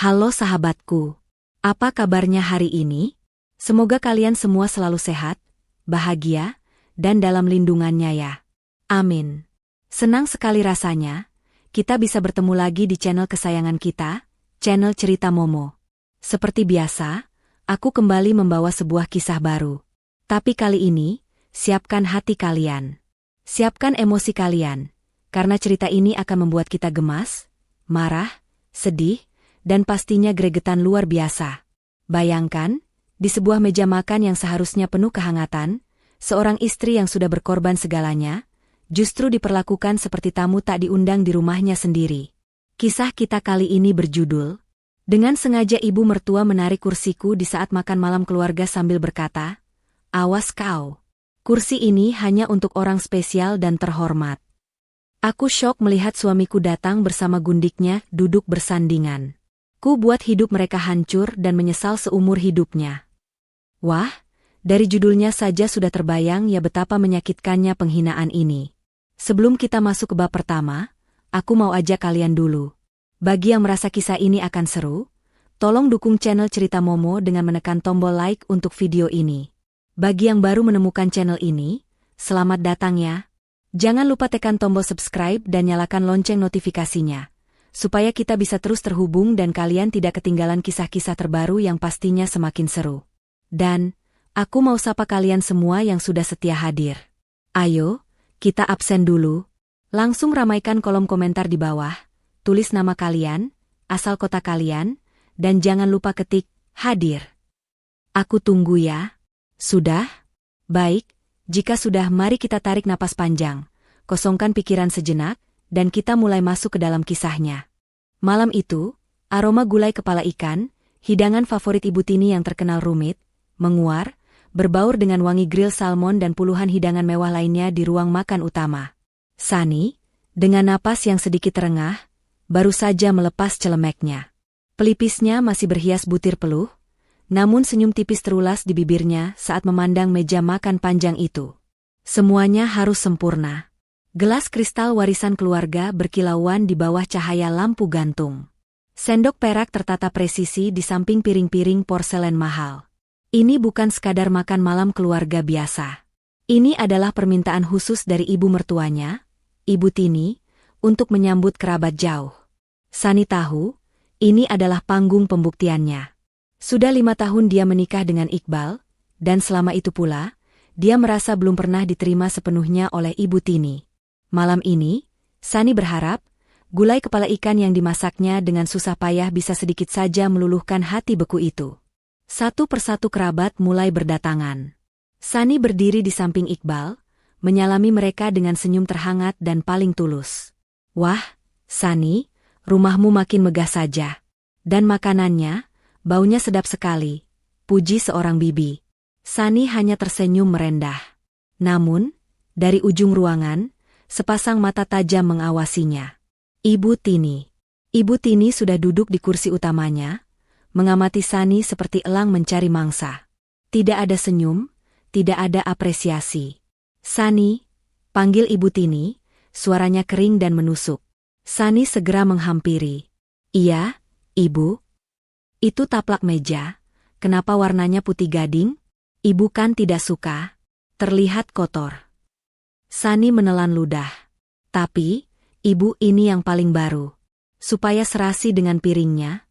Halo sahabatku, apa kabarnya hari ini? Semoga kalian semua selalu sehat, bahagia, dan dalam lindungannya ya. Amin. Senang sekali rasanya, kita bisa bertemu lagi di channel kesayangan kita, channel Cerita Momo. Seperti biasa, aku kembali membawa sebuah kisah baru. Tapi kali ini, siapkan hati kalian. Siapkan emosi kalian, karena cerita ini akan membuat kita gemas, marah, sedih, dan pastinya gregetan luar biasa. Bayangkan, di sebuah meja makan yang seharusnya penuh kehangatan, seorang istri yang sudah berkorban segalanya, justru diperlakukan seperti tamu tak diundang di rumahnya sendiri. Kisah kita kali ini berjudul, dengan sengaja ibu mertua menarik kursiku di saat makan malam keluarga sambil berkata, "Awas kau, kursi ini hanya untuk orang spesial dan terhormat." Aku syok melihat suamiku datang bersama gundiknya duduk bersandingan. Ku buat hidup mereka hancur dan menyesal seumur hidupnya. Wah, dari judulnya saja sudah terbayang ya betapa menyakitkannya penghinaan ini. Sebelum kita masuk ke bab pertama, aku mau ajak kalian dulu. Bagi yang merasa kisah ini akan seru, tolong dukung channel Cerita Momo dengan menekan tombol like untuk video ini. Bagi yang baru menemukan channel ini, selamat datang ya. Jangan lupa tekan tombol subscribe dan nyalakan lonceng notifikasinya, supaya kita bisa terus terhubung dan kalian tidak ketinggalan kisah-kisah terbaru yang pastinya semakin seru. Dan, aku mau sapa kalian semua yang sudah setia hadir. Ayo, kita absen dulu. Langsung ramaikan kolom komentar di bawah, tulis nama kalian, asal kota kalian, dan jangan lupa ketik, hadir. Aku tunggu ya. Sudah? Baik, jika sudah mari kita tarik napas panjang, kosongkan pikiran sejenak, dan kita mulai masuk ke dalam kisahnya. Malam itu, aroma gulai kepala ikan, hidangan favorit Ibu Tini yang terkenal rumit, menguar, berbaur dengan wangi grill salmon dan puluhan hidangan mewah lainnya di ruang makan utama. Sani, dengan napas yang sedikit terengah, baru saja melepas celemeknya. Pelipisnya masih berhias butir peluh, namun senyum tipis terulas di bibirnya saat memandang meja makan panjang itu. Semuanya harus sempurna. Gelas kristal warisan keluarga berkilauan di bawah cahaya lampu gantung. Sendok perak tertata presisi di samping piring-piring porselen mahal. Ini bukan sekadar makan malam keluarga biasa. Ini adalah permintaan khusus dari ibu mertuanya, Ibu Tini, untuk menyambut kerabat jauh. Sani tahu, ini adalah panggung pembuktiannya. Sudah 5 tahun dia menikah dengan Iqbal, dan selama itu pula, dia merasa belum pernah diterima sepenuhnya oleh Ibu Tini. Malam ini, Sani berharap, gulai kepala ikan yang dimasaknya dengan susah payah bisa sedikit saja meluluhkan hati beku itu. Satu persatu kerabat mulai berdatangan. Sani berdiri di samping Iqbal, menyalami mereka dengan senyum terhangat dan paling tulus. "Wah, Sani, rumahmu makin megah saja. Dan makanannya, baunya sedap sekali," puji seorang bibi. Sani hanya tersenyum merendah. Namun, dari ujung ruangan, sepasang mata tajam mengawasinya. Ibu Tini. Ibu Tini sudah duduk di kursi utamanya, mengamati Sani seperti elang mencari mangsa. Tidak ada senyum, tidak ada apresiasi. "Sani," panggil Ibu Tini, suaranya kering dan menusuk. Sani segera menghampiri. "Iya, Ibu." "Itu taplak meja, kenapa warnanya putih gading? Ibu kan tidak suka, terlihat kotor." Sani menelan ludah. "Tapi, Ibu ini yang paling baru. Supaya serasi dengan piringnya."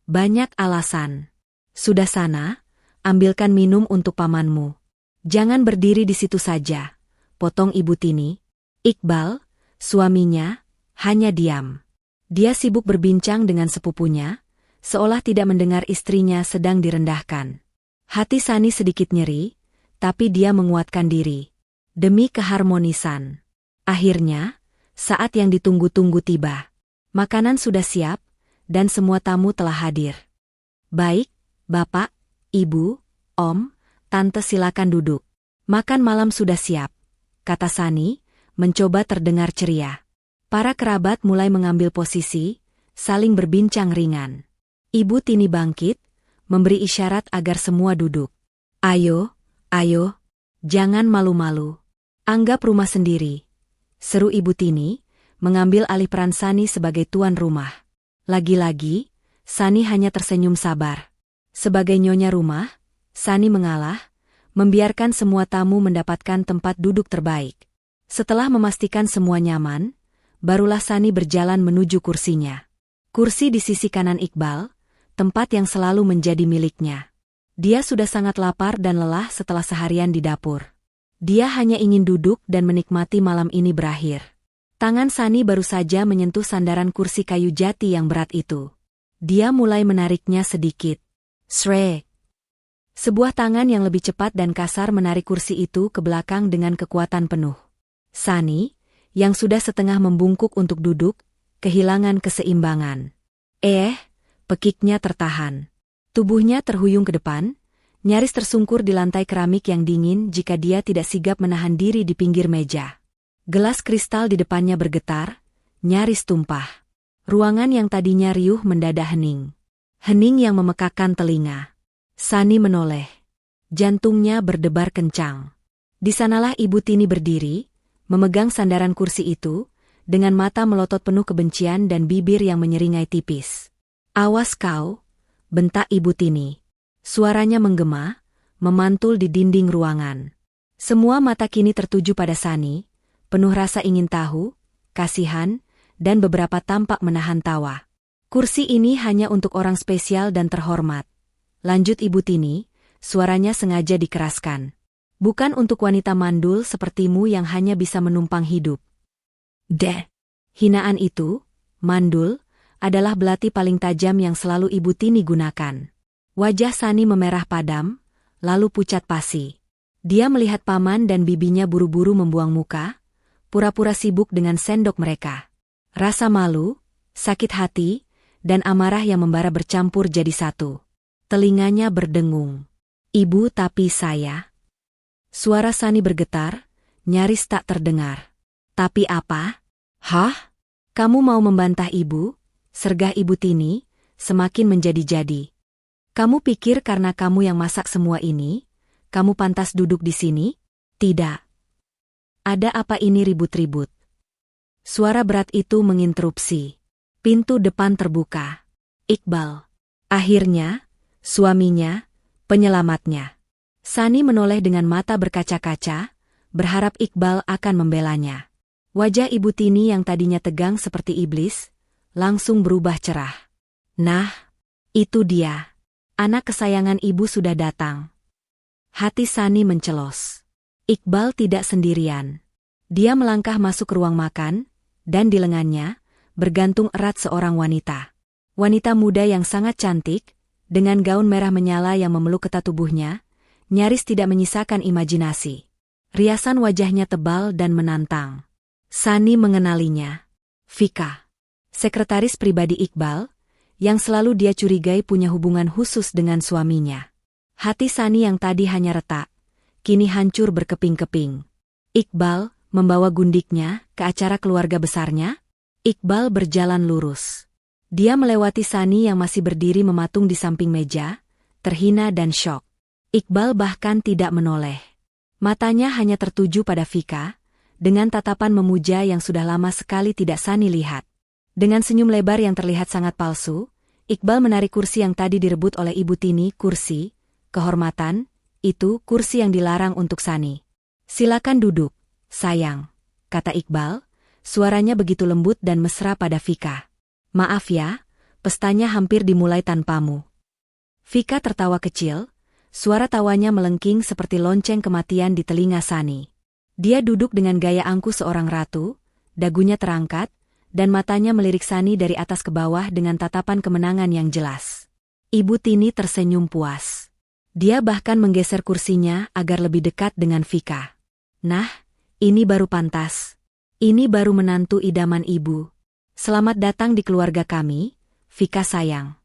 "Banyak alasan. Sudah sana, ambilkan minum untuk pamanmu. Jangan berdiri di situ saja," potong Ibu Tini. Iqbal, suaminya, hanya diam. Dia sibuk berbincang dengan sepupunya, seolah tidak mendengar istrinya sedang direndahkan. Hati Sani sedikit nyeri, tapi dia menguatkan diri. Demi keharmonisan. Akhirnya, saat yang ditunggu-tunggu tiba. Makanan sudah siap, dan semua tamu telah hadir. "Baik, Bapak, Ibu, Om, Tante silakan duduk. Makan malam sudah siap," kata Sani, mencoba terdengar ceria. Para kerabat mulai mengambil posisi, saling berbincang ringan. Ibu Tini bangkit, memberi isyarat agar semua duduk. "Ayo, ayo, jangan malu-malu. Anggap rumah sendiri," seru Ibu Tini, mengambil alih peran Sani sebagai tuan rumah. Lagi-lagi, Sani hanya tersenyum sabar. Sebagai nyonya rumah, Sani mengalah, membiarkan semua tamu mendapatkan tempat duduk terbaik. Setelah memastikan semua nyaman, barulah Sani berjalan menuju kursinya. Kursi di sisi kanan Iqbal, tempat yang selalu menjadi miliknya. Dia sudah sangat lapar dan lelah setelah seharian di dapur. Dia hanya ingin duduk dan menikmati malam ini berakhir. Tangan Sani baru saja menyentuh sandaran kursi kayu jati yang berat itu. Dia mulai menariknya sedikit. Shrek. Sebuah tangan yang lebih cepat dan kasar menarik kursi itu ke belakang dengan kekuatan penuh. Sani, yang sudah setengah membungkuk untuk duduk, kehilangan keseimbangan. Pekiknya tertahan. Tubuhnya terhuyung ke depan, nyaris tersungkur di lantai keramik yang dingin jika dia tidak sigap menahan diri di pinggir meja. Gelas kristal di depannya bergetar, nyaris tumpah. Ruangan yang tadinya riuh mendadak hening. Hening yang memekakkan telinga. Sani menoleh. Jantungnya berdebar kencang. Di sanalah Ibu Tini berdiri, memegang sandaran kursi itu, dengan mata melotot penuh kebencian dan bibir yang menyeringai tipis. "Awas kau," bentak Ibu Tini. Suaranya menggema, memantul di dinding ruangan. Semua mata kini tertuju pada Sani, penuh rasa ingin tahu, kasihan, dan beberapa tampak menahan tawa. "Kursi ini hanya untuk orang spesial dan terhormat," lanjut Ibu Tini, suaranya sengaja dikeraskan. "Bukan untuk wanita mandul sepertimu yang hanya bisa menumpang hidup." Hinaan itu, mandul, adalah belati paling tajam yang selalu Ibu Tini gunakan. Wajah Sani memerah padam, lalu pucat pasi. Dia melihat paman dan bibinya buru-buru membuang muka, pura-pura sibuk dengan sendok mereka. Rasa malu, sakit hati, dan amarah yang membara bercampur jadi satu. Telinganya berdengung. "Ibu, tapi saya..." Suara Sani bergetar, nyaris tak terdengar. "Tapi apa?" "Hah? Kamu mau membantah ibu?" sergah Ibu Tini, semakin menjadi-jadi. "Kamu pikir karena kamu yang masak semua ini, kamu pantas duduk di sini?" "Tidak. Ada apa ini ribut-ribut?" Suara berat itu menginterupsi. Pintu depan terbuka. Iqbal. Akhirnya, suaminya, penyelamatnya. Sani menoleh dengan mata berkaca-kaca, berharap Iqbal akan membelanya. Wajah Ibu Tini yang tadinya tegang seperti iblis, langsung berubah cerah. "Nah, itu dia. Anak kesayangan ibu sudah datang." Hati Sani mencelos. Iqbal tidak sendirian. Dia melangkah masuk ke ruang makan, dan di lengannya, bergantung erat seorang wanita. Wanita muda yang sangat cantik, dengan gaun merah menyala yang memeluk ketat tubuhnya, nyaris tidak menyisakan imajinasi. Riasan wajahnya tebal dan menantang. Sani mengenalinya. Vika. Sekretaris pribadi Iqbal, yang selalu dia curigai punya hubungan khusus dengan suaminya. Hati Sani yang tadi hanya retak, kini hancur berkeping-keping. Iqbal membawa gundiknya ke acara keluarga besarnya. Iqbal berjalan lurus. Dia melewati Sani yang masih berdiri mematung di samping meja, terhina dan syok. Iqbal bahkan tidak menoleh. Matanya hanya tertuju pada Vika, dengan tatapan memuja yang sudah lama sekali tidak Sani lihat. Dengan senyum lebar yang terlihat sangat palsu, Iqbal menarik kursi yang tadi direbut oleh Ibu Tini. "Kursi, kehormatan, itu kursi yang dilarang untuk Sani." "Silakan duduk, sayang," kata Iqbal, suaranya begitu lembut dan mesra pada Vika. "Maaf ya, pestanya hampir dimulai tanpamu." Vika tertawa kecil, suara tawanya melengking seperti lonceng kematian di telinga Sani. Dia duduk dengan gaya angkuh seorang ratu, dagunya terangkat, dan matanya melirik Sani dari atas ke bawah dengan tatapan kemenangan yang jelas. Ibu Tini tersenyum puas. Dia bahkan menggeser kursinya agar lebih dekat dengan Vika. "Nah, ini baru pantas. Ini baru menantu idaman ibu. Selamat datang di keluarga kami, Vika sayang."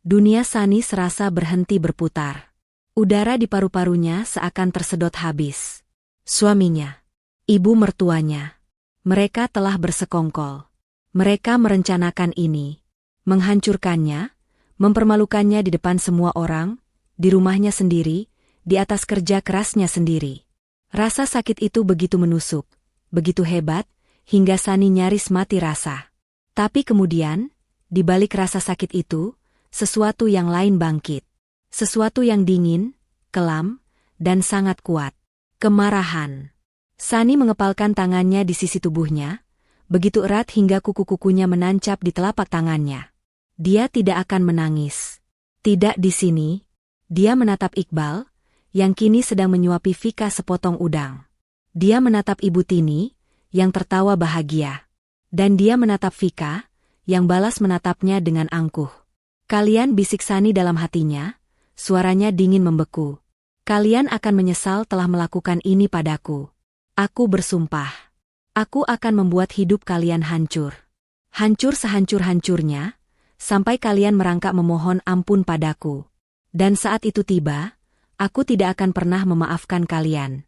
Dunia Sani serasa berhenti berputar. Udara di paru-parunya seakan tersedot habis. Suaminya, ibu mertuanya, mereka telah bersekongkol. Mereka merencanakan ini, menghancurkannya, mempermalukannya di depan semua orang, di rumahnya sendiri, di atas kerja kerasnya sendiri. Rasa sakit itu begitu menusuk, begitu hebat, hingga Sani nyaris mati rasa. Tapi kemudian, di balik rasa sakit itu, sesuatu yang lain bangkit. Sesuatu yang dingin, kelam, dan sangat kuat. Kemarahan. Sani mengepalkan tangannya di sisi tubuhnya, begitu erat hingga kuku-kukunya menancap di telapak tangannya. Dia tidak akan menangis. Tidak di sini. Dia menatap Iqbal, yang kini sedang menyuapi Vika sepotong udang. Dia menatap Ibu Tini, yang tertawa bahagia. Dan dia menatap Vika, yang balas menatapnya dengan angkuh. Kalian, bisik Sani dalam hatinya, suaranya dingin membeku. Kalian akan menyesal telah melakukan ini padaku. Aku bersumpah. Aku akan membuat hidup kalian hancur. Hancur sehancur-hancurnya, sampai kalian merangkak memohon ampun padaku. Dan saat itu tiba, aku tidak akan pernah memaafkan kalian.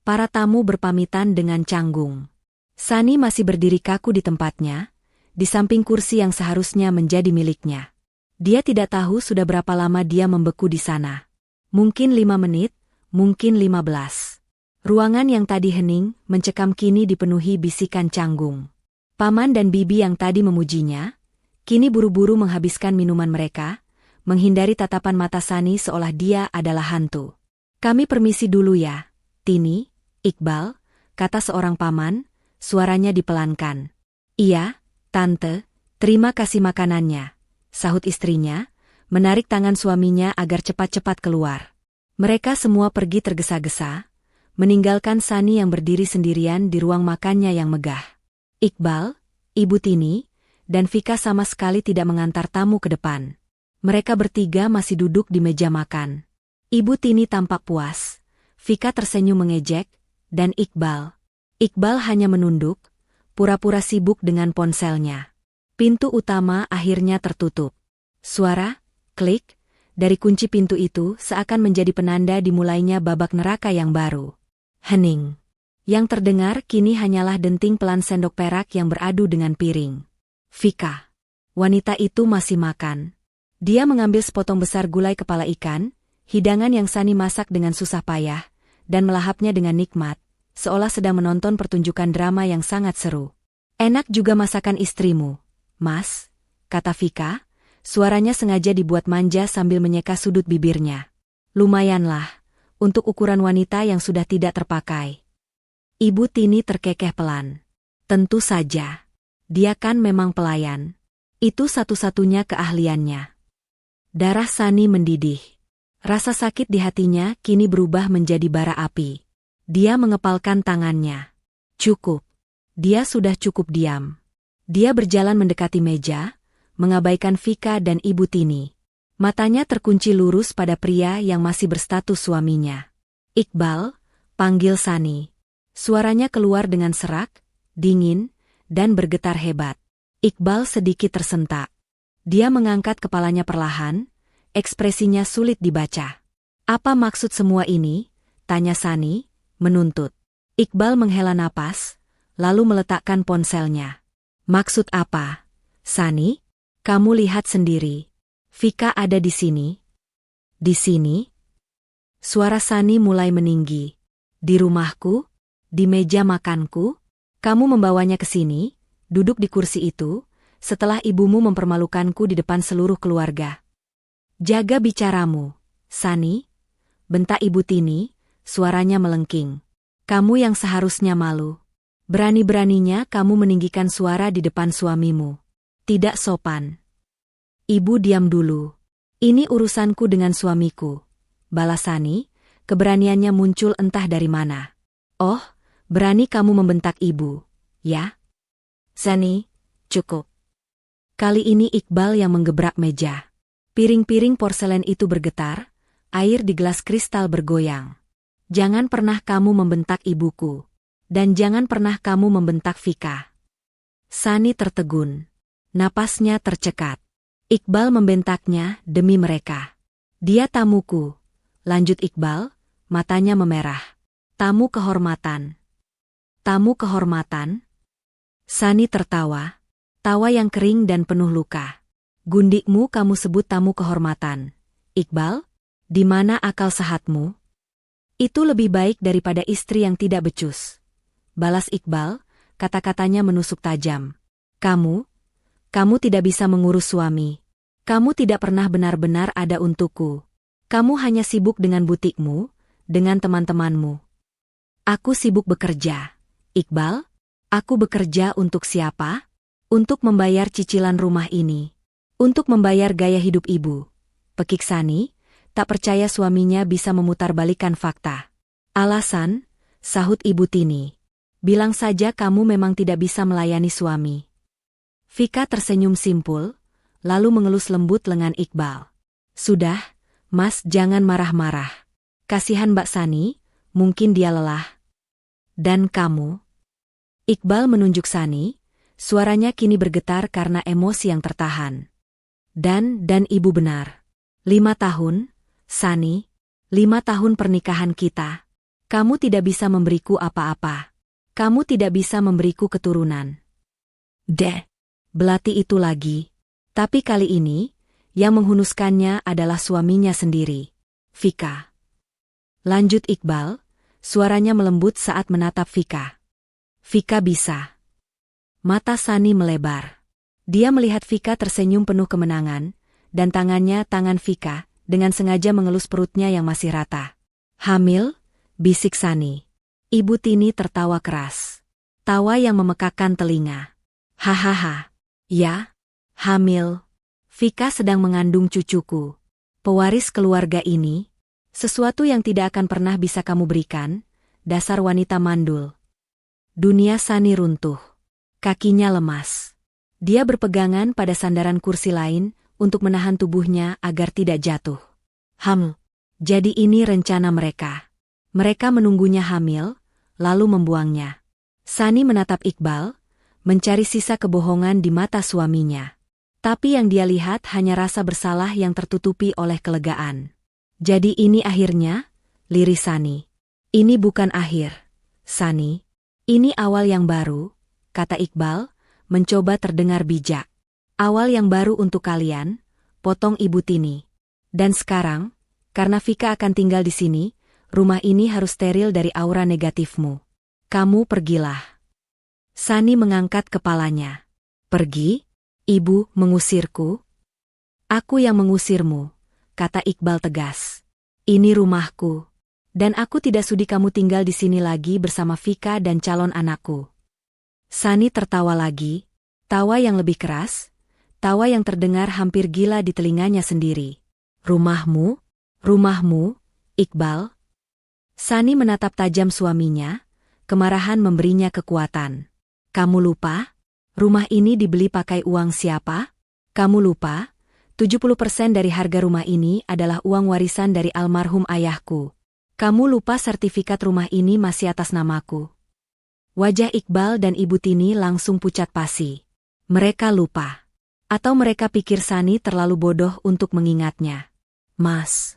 Para tamu berpamitan dengan canggung. Sani masih berdiri kaku di tempatnya, di samping kursi yang seharusnya menjadi miliknya. Dia tidak tahu sudah berapa lama dia membeku di sana. Mungkin 5 menit, mungkin 15. Ruangan yang tadi hening, mencekam kini dipenuhi bisikan canggung. Paman dan bibi yang tadi memujinya, kini buru-buru menghabiskan minuman mereka, menghindari tatapan mata Sani seolah dia adalah hantu. Kami permisi dulu ya, Tini, Iqbal, kata seorang paman, suaranya dipelankan. Iya, Tante, terima kasih makanannya, sahut istrinya, menarik tangan suaminya agar cepat-cepat keluar. Mereka semua pergi tergesa-gesa, meninggalkan Sani yang berdiri sendirian di ruang makannya yang megah. Iqbal, Ibu Tini, dan Vika sama sekali tidak mengantar tamu ke depan. Mereka bertiga masih duduk di meja makan. Ibu Tini tampak puas, Vika tersenyum mengejek, dan Iqbal hanya menunduk, pura-pura sibuk dengan ponselnya. Pintu utama akhirnya tertutup. Suara, klik, dari kunci pintu itu seakan menjadi penanda dimulainya babak neraka yang baru. Hening. Yang terdengar kini hanyalah denting pelan sendok perak yang beradu dengan piring. Vika. Wanita itu masih makan. Dia mengambil sepotong besar gulai kepala ikan, hidangan yang Sani masak dengan susah payah, dan melahapnya dengan nikmat, seolah sedang menonton pertunjukan drama yang sangat seru. Enak juga masakan istrimu, Mas, kata Vika, suaranya sengaja dibuat manja sambil menyeka sudut bibirnya. Lumayanlah, untuk ukuran wanita yang sudah tidak terpakai. Ibu Tini terkekeh pelan. Tentu saja. Dia kan memang pelayan. Itu satu-satunya keahliannya. Darah Sani mendidih. Rasa sakit di hatinya kini berubah menjadi bara api. Dia mengepalkan tangannya. Cukup. Dia sudah cukup diam. Dia berjalan mendekati meja, mengabaikan Vika dan Ibu Tini. Matanya terkunci lurus pada pria yang masih berstatus suaminya. Iqbal, panggil Sani. Suaranya keluar dengan serak, dingin, dan bergetar hebat. Iqbal sedikit tersentak. Dia mengangkat kepalanya perlahan, ekspresinya sulit dibaca. Apa maksud semua ini? Tanya Sani, menuntut. Iqbal menghela napas, lalu meletakkan ponselnya. Maksud apa? Sani? Kamu lihat sendiri. Vika ada di sini. Di sini? Suara Sani mulai meninggi. Di rumahku? Di meja makanku? Kamu membawanya ke sini, duduk di kursi itu, setelah ibumu mempermalukanku di depan seluruh keluarga. Jaga bicaramu, Sani, bentak Ibu Tini, suaranya melengking. Kamu yang seharusnya malu. Berani-beraninya kamu meninggikan suara di depan suamimu. Tidak sopan. Ibu diam dulu. Ini urusanku dengan suamiku. Balas Sani, keberaniannya muncul entah dari mana. Oh, berani kamu membentak ibu, ya? Sani, cukup. Kali ini Iqbal yang menggebrak meja. Piring-piring porselen itu bergetar, air di gelas kristal bergoyang. Jangan pernah kamu membentak ibuku. Dan jangan pernah kamu membentak Vika. Sani tertegun. Napasnya tercekat. Iqbal membentaknya demi mereka. Dia tamuku. Lanjut Iqbal, matanya memerah. Tamu kehormatan. Tamu kehormatan? Sani tertawa. Tawa yang kering dan penuh luka. Gundikmu kamu sebut tamu kehormatan. Iqbal, di mana akal sehatmu? Itu lebih baik daripada istri yang tidak becus. Balas Iqbal, kata-katanya menusuk tajam. Kamu tidak bisa mengurus suami. Kamu tidak pernah benar-benar ada untukku. Kamu hanya sibuk dengan butikmu, dengan teman-temanmu. Aku sibuk bekerja. Iqbal, aku bekerja untuk siapa? Untuk membayar cicilan rumah ini. Untuk membayar gaya hidup ibu. Pekik Sani, tak percaya suaminya bisa memutarbalikkan fakta. Alasan, sahut Ibu Tini. Bilang saja kamu memang tidak bisa melayani suami. Vika tersenyum simpul, lalu mengelus lembut lengan Iqbal. Sudah, Mas, jangan marah-marah. Kasihan Mbak Sani, mungkin dia lelah. Dan kamu? Iqbal menunjuk Sani, suaranya kini bergetar karena emosi yang tertahan. Dan ibu benar. 5 tahun, Sani, 5 tahun pernikahan kita. Kamu tidak bisa memberiku apa-apa. Kamu tidak bisa memberiku keturunan. Belati itu lagi. Tapi kali ini, yang menghunuskannya adalah suaminya sendiri. Vika. Lanjut Iqbal, suaranya melembut saat menatap Vika. Vika bisa. Mata Sani melebar. Dia melihat Vika tersenyum penuh kemenangan, dan tangan Vika, dengan sengaja mengelus perutnya yang masih rata. Hamil? Bisik Sani. Ibu Tini tertawa keras. Tawa yang memekakkan telinga. Hahaha. Ya? Hamil. Vika sedang mengandung cucuku. Pewaris keluarga ini. Sesuatu yang tidak akan pernah bisa kamu berikan. Dasar wanita mandul. Dunia Sani runtuh. Kakinya lemas. Dia berpegangan pada sandaran kursi lain untuk menahan tubuhnya agar tidak jatuh. Jadi ini rencana mereka. Mereka menunggunya hamil, lalu membuangnya. Sani menatap Iqbal, mencari sisa kebohongan di mata suaminya. Tapi yang dia lihat hanya rasa bersalah yang tertutupi oleh kelegaan. Jadi ini akhirnya? Liris Sani. Ini bukan akhir, Sani. Ini awal yang baru, kata Iqbal, mencoba terdengar bijak. Awal yang baru untuk kalian, potong Ibu Tini. Dan sekarang, karena Vika akan tinggal di sini, rumah ini harus steril dari aura negatifmu. Kamu pergilah. Sani mengangkat kepalanya. Pergi? Ibu mengusirku? Aku yang mengusirmu, kata Iqbal tegas. Ini rumahku. Dan aku tidak sudi kamu tinggal di sini lagi bersama Vika dan calon anakku. Sani tertawa lagi, tawa yang lebih keras, tawa yang terdengar hampir gila di telinganya sendiri. Rumahmu? Rumahmu, Iqbal? Sani menatap tajam suaminya, kemarahan memberinya kekuatan. Kamu lupa? Rumah ini dibeli pakai uang siapa? Kamu lupa? 70% dari harga rumah ini adalah uang warisan dari almarhum ayahku. Kamu lupa sertifikat rumah ini masih atas namaku. Wajah Iqbal dan Ibu Tini langsung pucat pasi. Mereka lupa. Atau mereka pikir Sani terlalu bodoh untuk mengingatnya. Mas.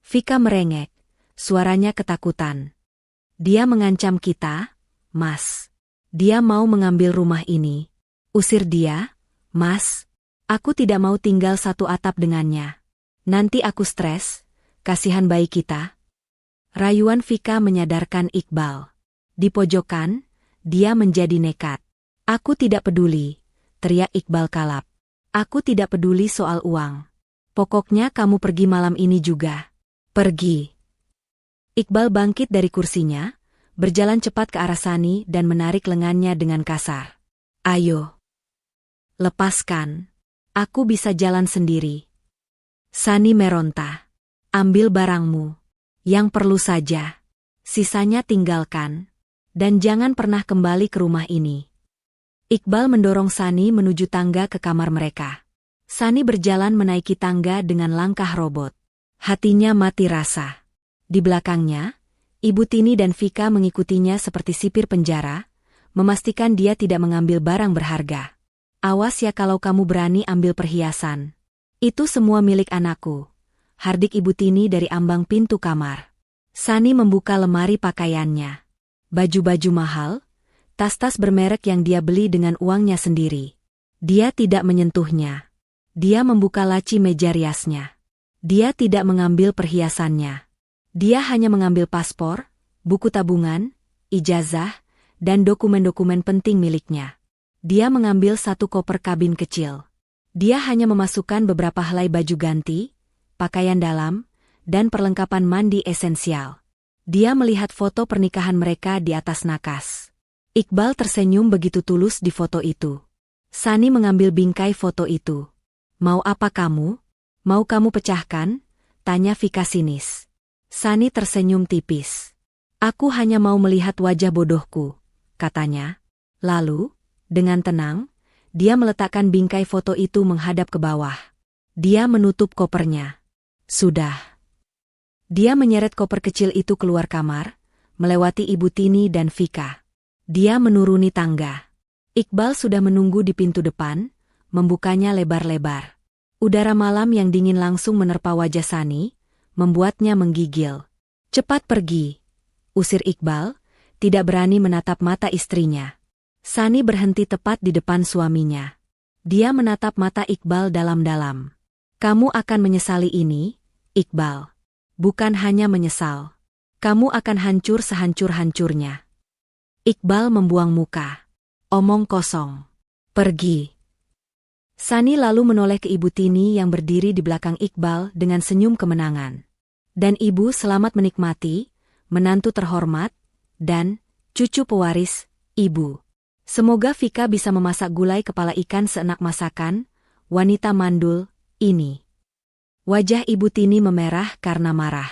Vika merengek, suaranya ketakutan. Dia mengancam kita, Mas. Dia mau mengambil rumah ini. Usir dia, Mas. Aku tidak mau tinggal satu atap dengannya. Nanti aku stres, kasihan bayi kita. Rayuan Vika menyadarkan Iqbal. Di pojokan, dia menjadi nekat. Aku tidak peduli, teriak Iqbal kalap. Aku tidak peduli soal uang. Pokoknya kamu pergi malam ini juga. Pergi. Iqbal bangkit dari kursinya, berjalan cepat ke arah Sani dan menarik lengannya dengan kasar. Ayo. Lepaskan. Aku bisa jalan sendiri. Sani meronta. Ambil barangmu. Yang perlu saja. Sisanya tinggalkan. Dan jangan pernah kembali ke rumah ini. Iqbal mendorong Sani menuju tangga ke kamar mereka. Sani berjalan menaiki tangga dengan langkah robot. Hatinya mati rasa. Di belakangnya, Ibu Tini dan Vika mengikutinya seperti sipir penjara, memastikan dia tidak mengambil barang berharga. Awas ya kalau kamu berani ambil perhiasan. Itu semua milik anakku. Hardik Ibu Tini dari ambang pintu kamar. Sani membuka lemari pakaiannya. Baju-baju mahal, tas-tas bermerek yang dia beli dengan uangnya sendiri. Dia tidak menyentuhnya. Dia membuka laci meja riasnya. Dia tidak mengambil perhiasannya. Dia hanya mengambil paspor, buku tabungan, ijazah, dan dokumen-dokumen penting miliknya. Dia mengambil satu koper kabin kecil. Dia hanya memasukkan beberapa helai baju ganti, pakaian dalam, dan perlengkapan mandi esensial. Dia melihat foto pernikahan mereka di atas nakas. Iqbal tersenyum begitu tulus di foto itu. Sani mengambil bingkai foto itu. "Mau apa kamu? Mau kamu pecahkan?" tanya Vika sinis. Sani tersenyum tipis. "Aku hanya mau melihat wajah bodohku," katanya. Lalu, dengan tenang, dia meletakkan bingkai foto itu menghadap ke bawah. Dia menutup kopernya. Sudah. Dia menyeret koper kecil itu keluar kamar, melewati Ibu Tini dan Vika. Dia menuruni tangga. Iqbal sudah menunggu di pintu depan, membukanya lebar-lebar. Udara malam yang dingin langsung menerpa wajah Sani, membuatnya menggigil. "Cepat pergi," usir Iqbal, tidak berani menatap mata istrinya. Sani berhenti tepat di depan suaminya. Dia menatap mata Iqbal dalam-dalam. "Kamu akan menyesali ini, Iqbal. Bukan hanya menyesal. Kamu akan hancur sehancur-hancurnya." Iqbal membuang muka. "Omong kosong. Pergi." Sani lalu menoleh ke Ibu Tini yang berdiri di belakang Iqbal dengan senyum kemenangan. "Dan Ibu selamat menikmati, menantu terhormat, dan cucu pewaris, Ibu. Semoga Vika bisa memasak gulai kepala ikan seenak masakan, wanita mandul, ini." Wajah Ibu Tini memerah karena marah.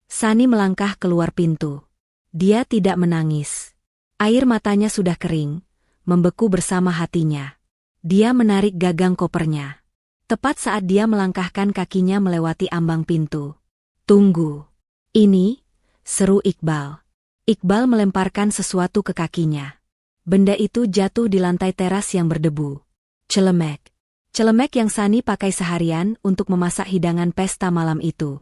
Sani melangkah keluar pintu. Dia tidak menangis. Air matanya sudah kering, membeku bersama hatinya. Dia menarik gagang kopernya. Tepat saat dia melangkahkan kakinya melewati ambang pintu. "Tunggu. Ini," seru Iqbal. Iqbal melemparkan sesuatu ke kakinya. Benda itu jatuh di lantai teras yang berdebu. Celemek. Celemek yang Sani pakai seharian untuk memasak hidangan pesta malam itu.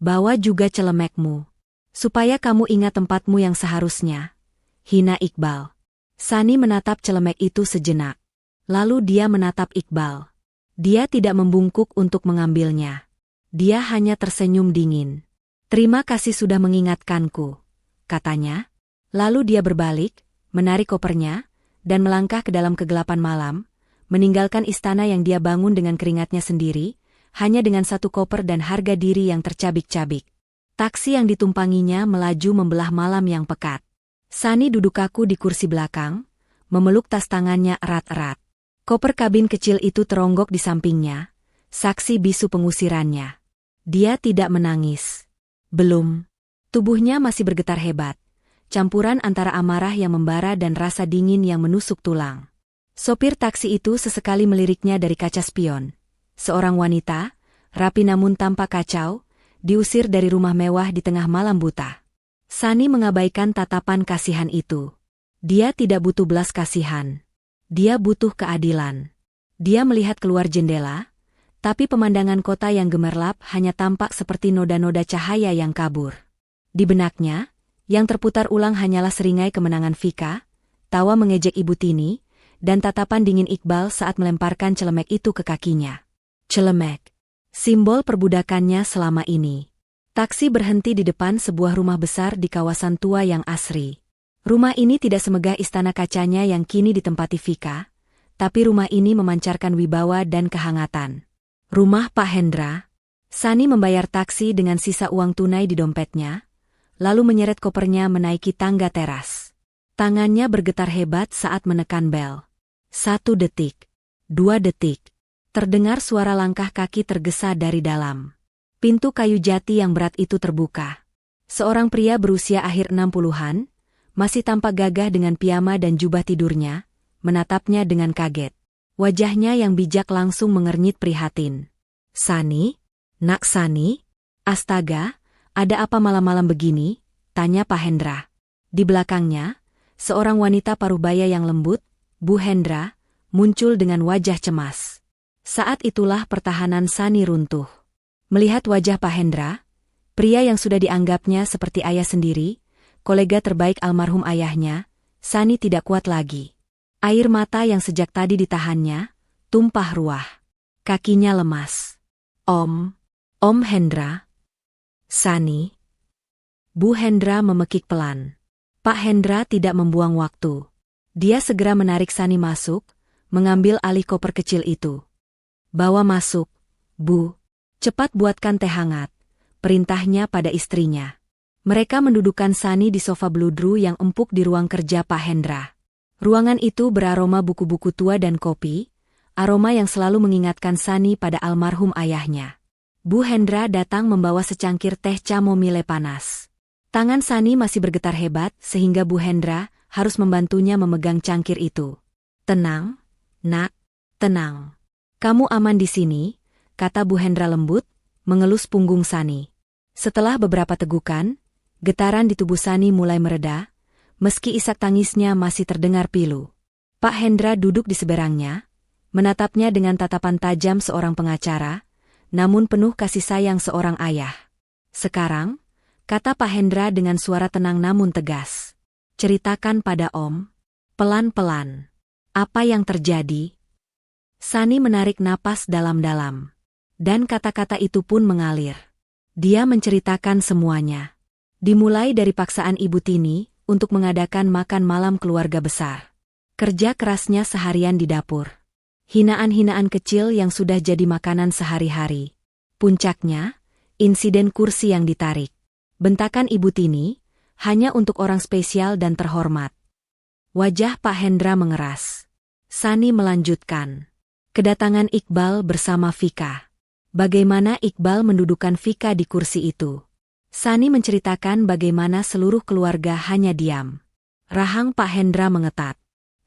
"Bawa juga celemekmu. Supaya kamu ingat tempatmu yang seharusnya," hina Iqbal. Sani menatap celemek itu sejenak. Lalu dia menatap Iqbal. Dia tidak membungkuk untuk mengambilnya. Dia hanya tersenyum dingin. "Terima kasih sudah mengingatkanku," katanya. Lalu dia berbalik, menarik kopernya, dan melangkah ke dalam kegelapan malam, meninggalkan istana yang dia bangun dengan keringatnya sendiri, hanya dengan satu koper dan harga diri yang tercabik-cabik. Taksi yang ditumpanginya melaju membelah malam yang pekat. Sani duduk kaku di kursi belakang, memeluk tas tangannya erat-erat. Koper kabin kecil itu teronggok di sampingnya, saksi bisu pengusirannya. Dia tidak menangis. Belum. Tubuhnya masih bergetar hebat, campuran antara amarah yang membara dan rasa dingin yang menusuk tulang. Sopir taksi itu sesekali meliriknya dari kaca spion. Seorang wanita, rapi namun tampak kacau, diusir dari rumah mewah di tengah malam buta. Sani mengabaikan tatapan kasihan itu. Dia tidak butuh belas kasihan. Dia butuh keadilan. Dia melihat keluar jendela, tapi pemandangan kota yang gemerlap hanya tampak seperti noda-noda cahaya yang kabur. Di benaknya, yang terputar ulang hanyalah seringai kemenangan Vika, tawa mengejek Ibu Tini, dan tatapan dingin Iqbal saat melemparkan celemek itu ke kakinya. Celemek. Simbol perbudakannya selama ini. Taksi berhenti di depan sebuah rumah besar di kawasan tua yang asri. Rumah ini tidak semegah istana kacanya yang kini ditempati Vika, tapi rumah ini memancarkan wibawa dan kehangatan. Rumah Pak Hendra. Sani membayar taksi dengan sisa uang tunai di dompetnya, lalu menyeret kopernya menaiki tangga teras. Tangannya bergetar hebat saat menekan bel. 1 detik. 2 detik. Terdengar suara langkah kaki tergesa dari dalam. Pintu kayu jati yang berat itu terbuka. Seorang pria berusia akhir 60-an, masih tampak gagah dengan piyama dan jubah tidurnya, menatapnya dengan kaget. Wajahnya yang bijak langsung mengernyit prihatin. "Sani? Nak Sani? Astaga, ada apa malam-malam begini?" tanya Pak Hendra. Di belakangnya, seorang wanita paruhbaya yang lembut, Bu Hendra, muncul dengan wajah cemas. Saat itulah pertahanan Sani runtuh. Melihat wajah Pak Hendra, pria yang sudah dianggapnya seperti ayah sendiri, kolega terbaik almarhum ayahnya, Sani tidak kuat lagi. Air mata yang sejak tadi ditahannya, tumpah ruah. Kakinya lemas. Om Hendra." "Sani." Bu Hendra memekik pelan. Pak Hendra tidak membuang waktu. Dia segera menarik Sani masuk, mengambil alih koper kecil itu. Bawa masuk, Bu. Cepat buatkan teh hangat, perintahnya pada istrinya. Mereka mendudukkan Sani di sofa bludru yang empuk di ruang kerja Pak Hendra. Ruangan itu beraroma buku-buku tua dan kopi, aroma yang selalu mengingatkan Sani pada almarhum ayahnya. Bu Hendra datang membawa secangkir teh chamomile panas. Tangan Sani masih bergetar hebat sehingga Bu Hendra harus membantunya memegang cangkir itu. Tenang, nak, tenang. Kamu aman di sini, kata Bu Hendra lembut, mengelus punggung Sani. Setelah beberapa tegukan, getaran di tubuh Sani mulai mereda, meski isak tangisnya masih terdengar pilu. Pak Hendra duduk di seberangnya, menatapnya dengan tatapan tajam seorang pengacara, namun penuh kasih sayang seorang ayah. Sekarang, kata Pak Hendra dengan suara tenang namun tegas. Ceritakan pada Om, pelan-pelan. Apa yang terjadi? Sani menarik napas dalam-dalam. Dan kata-kata itu pun mengalir. Dia menceritakan semuanya. Dimulai dari paksaan Ibu Tini untuk mengadakan makan malam keluarga besar. Kerja kerasnya seharian di dapur. Hinaan-hinaan kecil yang sudah jadi makanan sehari-hari. Puncaknya, insiden kursi yang ditarik. Bentakan Ibu Tini, hanya untuk orang spesial dan terhormat. Wajah Pak Hendra mengeras. Sani melanjutkan. Kedatangan Iqbal bersama Vika. Bagaimana Iqbal mendudukan Vika di kursi itu. Sani menceritakan bagaimana seluruh keluarga hanya diam. Rahang Pak Hendra mengetat.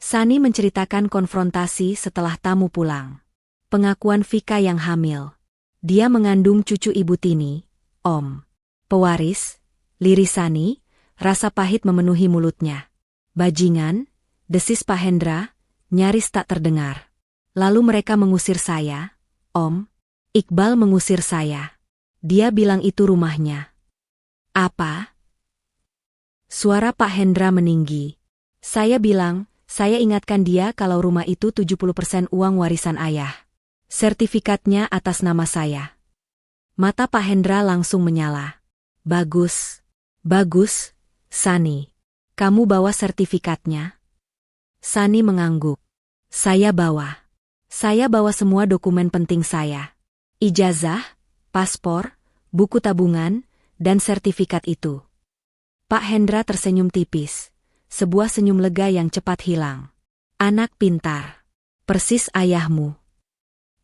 Sani menceritakan konfrontasi setelah tamu pulang. Pengakuan Vika yang hamil. Dia mengandung cucu Ibu Tini, Om. Pewaris, liris Sani, rasa pahit memenuhi mulutnya. Bajingan, desis Pak Hendra, nyaris tak terdengar. Lalu mereka mengusir saya, Om. Iqbal mengusir saya. Dia bilang itu rumahnya. Apa? Suara Pak Hendra meninggi. Saya bilang, saya ingatkan dia kalau rumah itu 70% uang warisan ayah. Sertifikatnya atas nama saya. Mata Pak Hendra langsung menyala. Bagus. Bagus, Sani. Kamu bawa sertifikatnya? Sani mengangguk. Saya bawa. Saya bawa semua dokumen penting saya. Ijazah, paspor, buku tabungan, dan sertifikat itu. Pak Hendra tersenyum tipis. Sebuah senyum lega yang cepat hilang. Anak pintar. Persis ayahmu.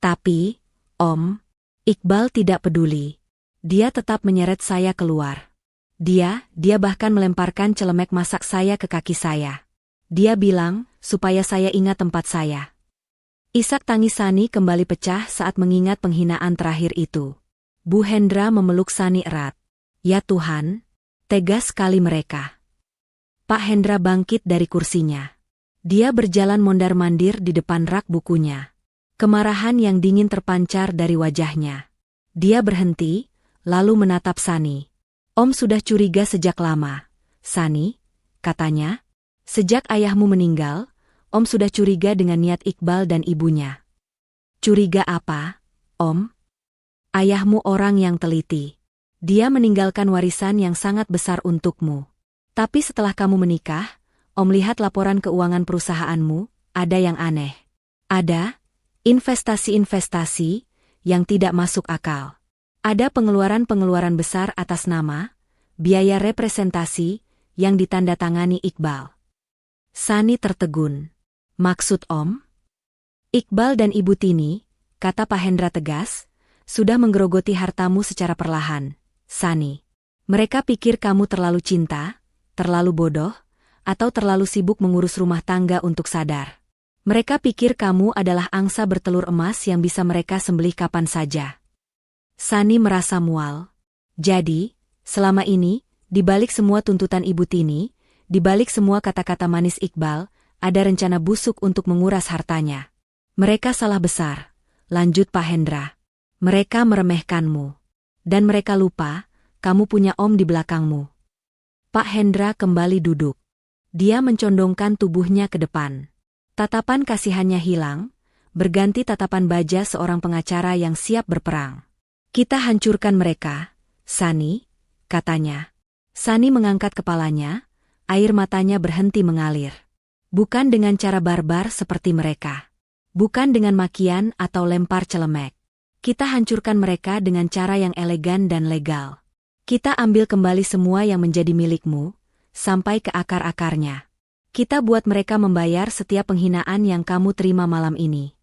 Tapi, Om, Iqbal tidak peduli. Dia tetap menyeret saya keluar. Dia bahkan melemparkan celemek masak saya ke kaki saya. Dia bilang, supaya saya ingat tempat saya. Isak tangis Sani kembali pecah saat mengingat penghinaan terakhir itu. Bu Hendra memeluk Sani erat. Ya Tuhan, tegas sekali mereka. Pak Hendra bangkit dari kursinya. Dia berjalan mondar-mandir di depan rak bukunya. Kemarahan yang dingin terpancar dari wajahnya. Dia berhenti, lalu menatap Sani. Om sudah curiga sejak lama. Sani, katanya, sejak ayahmu meninggal, Om sudah curiga dengan niat Iqbal dan ibunya. Curiga apa, Om? Ayahmu orang yang teliti. Dia meninggalkan warisan yang sangat besar untukmu. Tapi setelah kamu menikah, Om lihat laporan keuangan perusahaanmu, ada yang aneh. Ada investasi-investasi yang tidak masuk akal. Ada pengeluaran-pengeluaran besar atas nama, biaya representasi yang ditandatangani Iqbal. Sani tertegun. Maksud Om? Iqbal dan Ibu Tini, kata Pak Hendra tegas, sudah menggerogoti hartamu secara perlahan. Sani, mereka pikir kamu terlalu cinta, terlalu bodoh, atau terlalu sibuk mengurus rumah tangga untuk sadar. Mereka pikir kamu adalah angsa bertelur emas yang bisa mereka sembelih kapan saja. Sani merasa mual. Jadi, selama ini, di balik semua tuntutan Ibu Tini, di balik semua kata-kata manis Iqbal, ada rencana busuk untuk menguras hartanya. Mereka salah besar, lanjut Pak Hendra. Mereka meremehkanmu. Dan mereka lupa, kamu punya Om di belakangmu. Pak Hendra kembali duduk. Dia mencondongkan tubuhnya ke depan. Tatapan kasihannya hilang, berganti tatapan baja seorang pengacara yang siap berperang. Kita hancurkan mereka, Sani, katanya. Sani mengangkat kepalanya, air matanya berhenti mengalir. Bukan dengan cara barbar seperti mereka. Bukan dengan makian atau lempar celemek. Kita hancurkan mereka dengan cara yang elegan dan legal. Kita ambil kembali semua yang menjadi milikmu, sampai ke akar-akarnya. Kita buat mereka membayar setiap penghinaan yang kamu terima malam ini.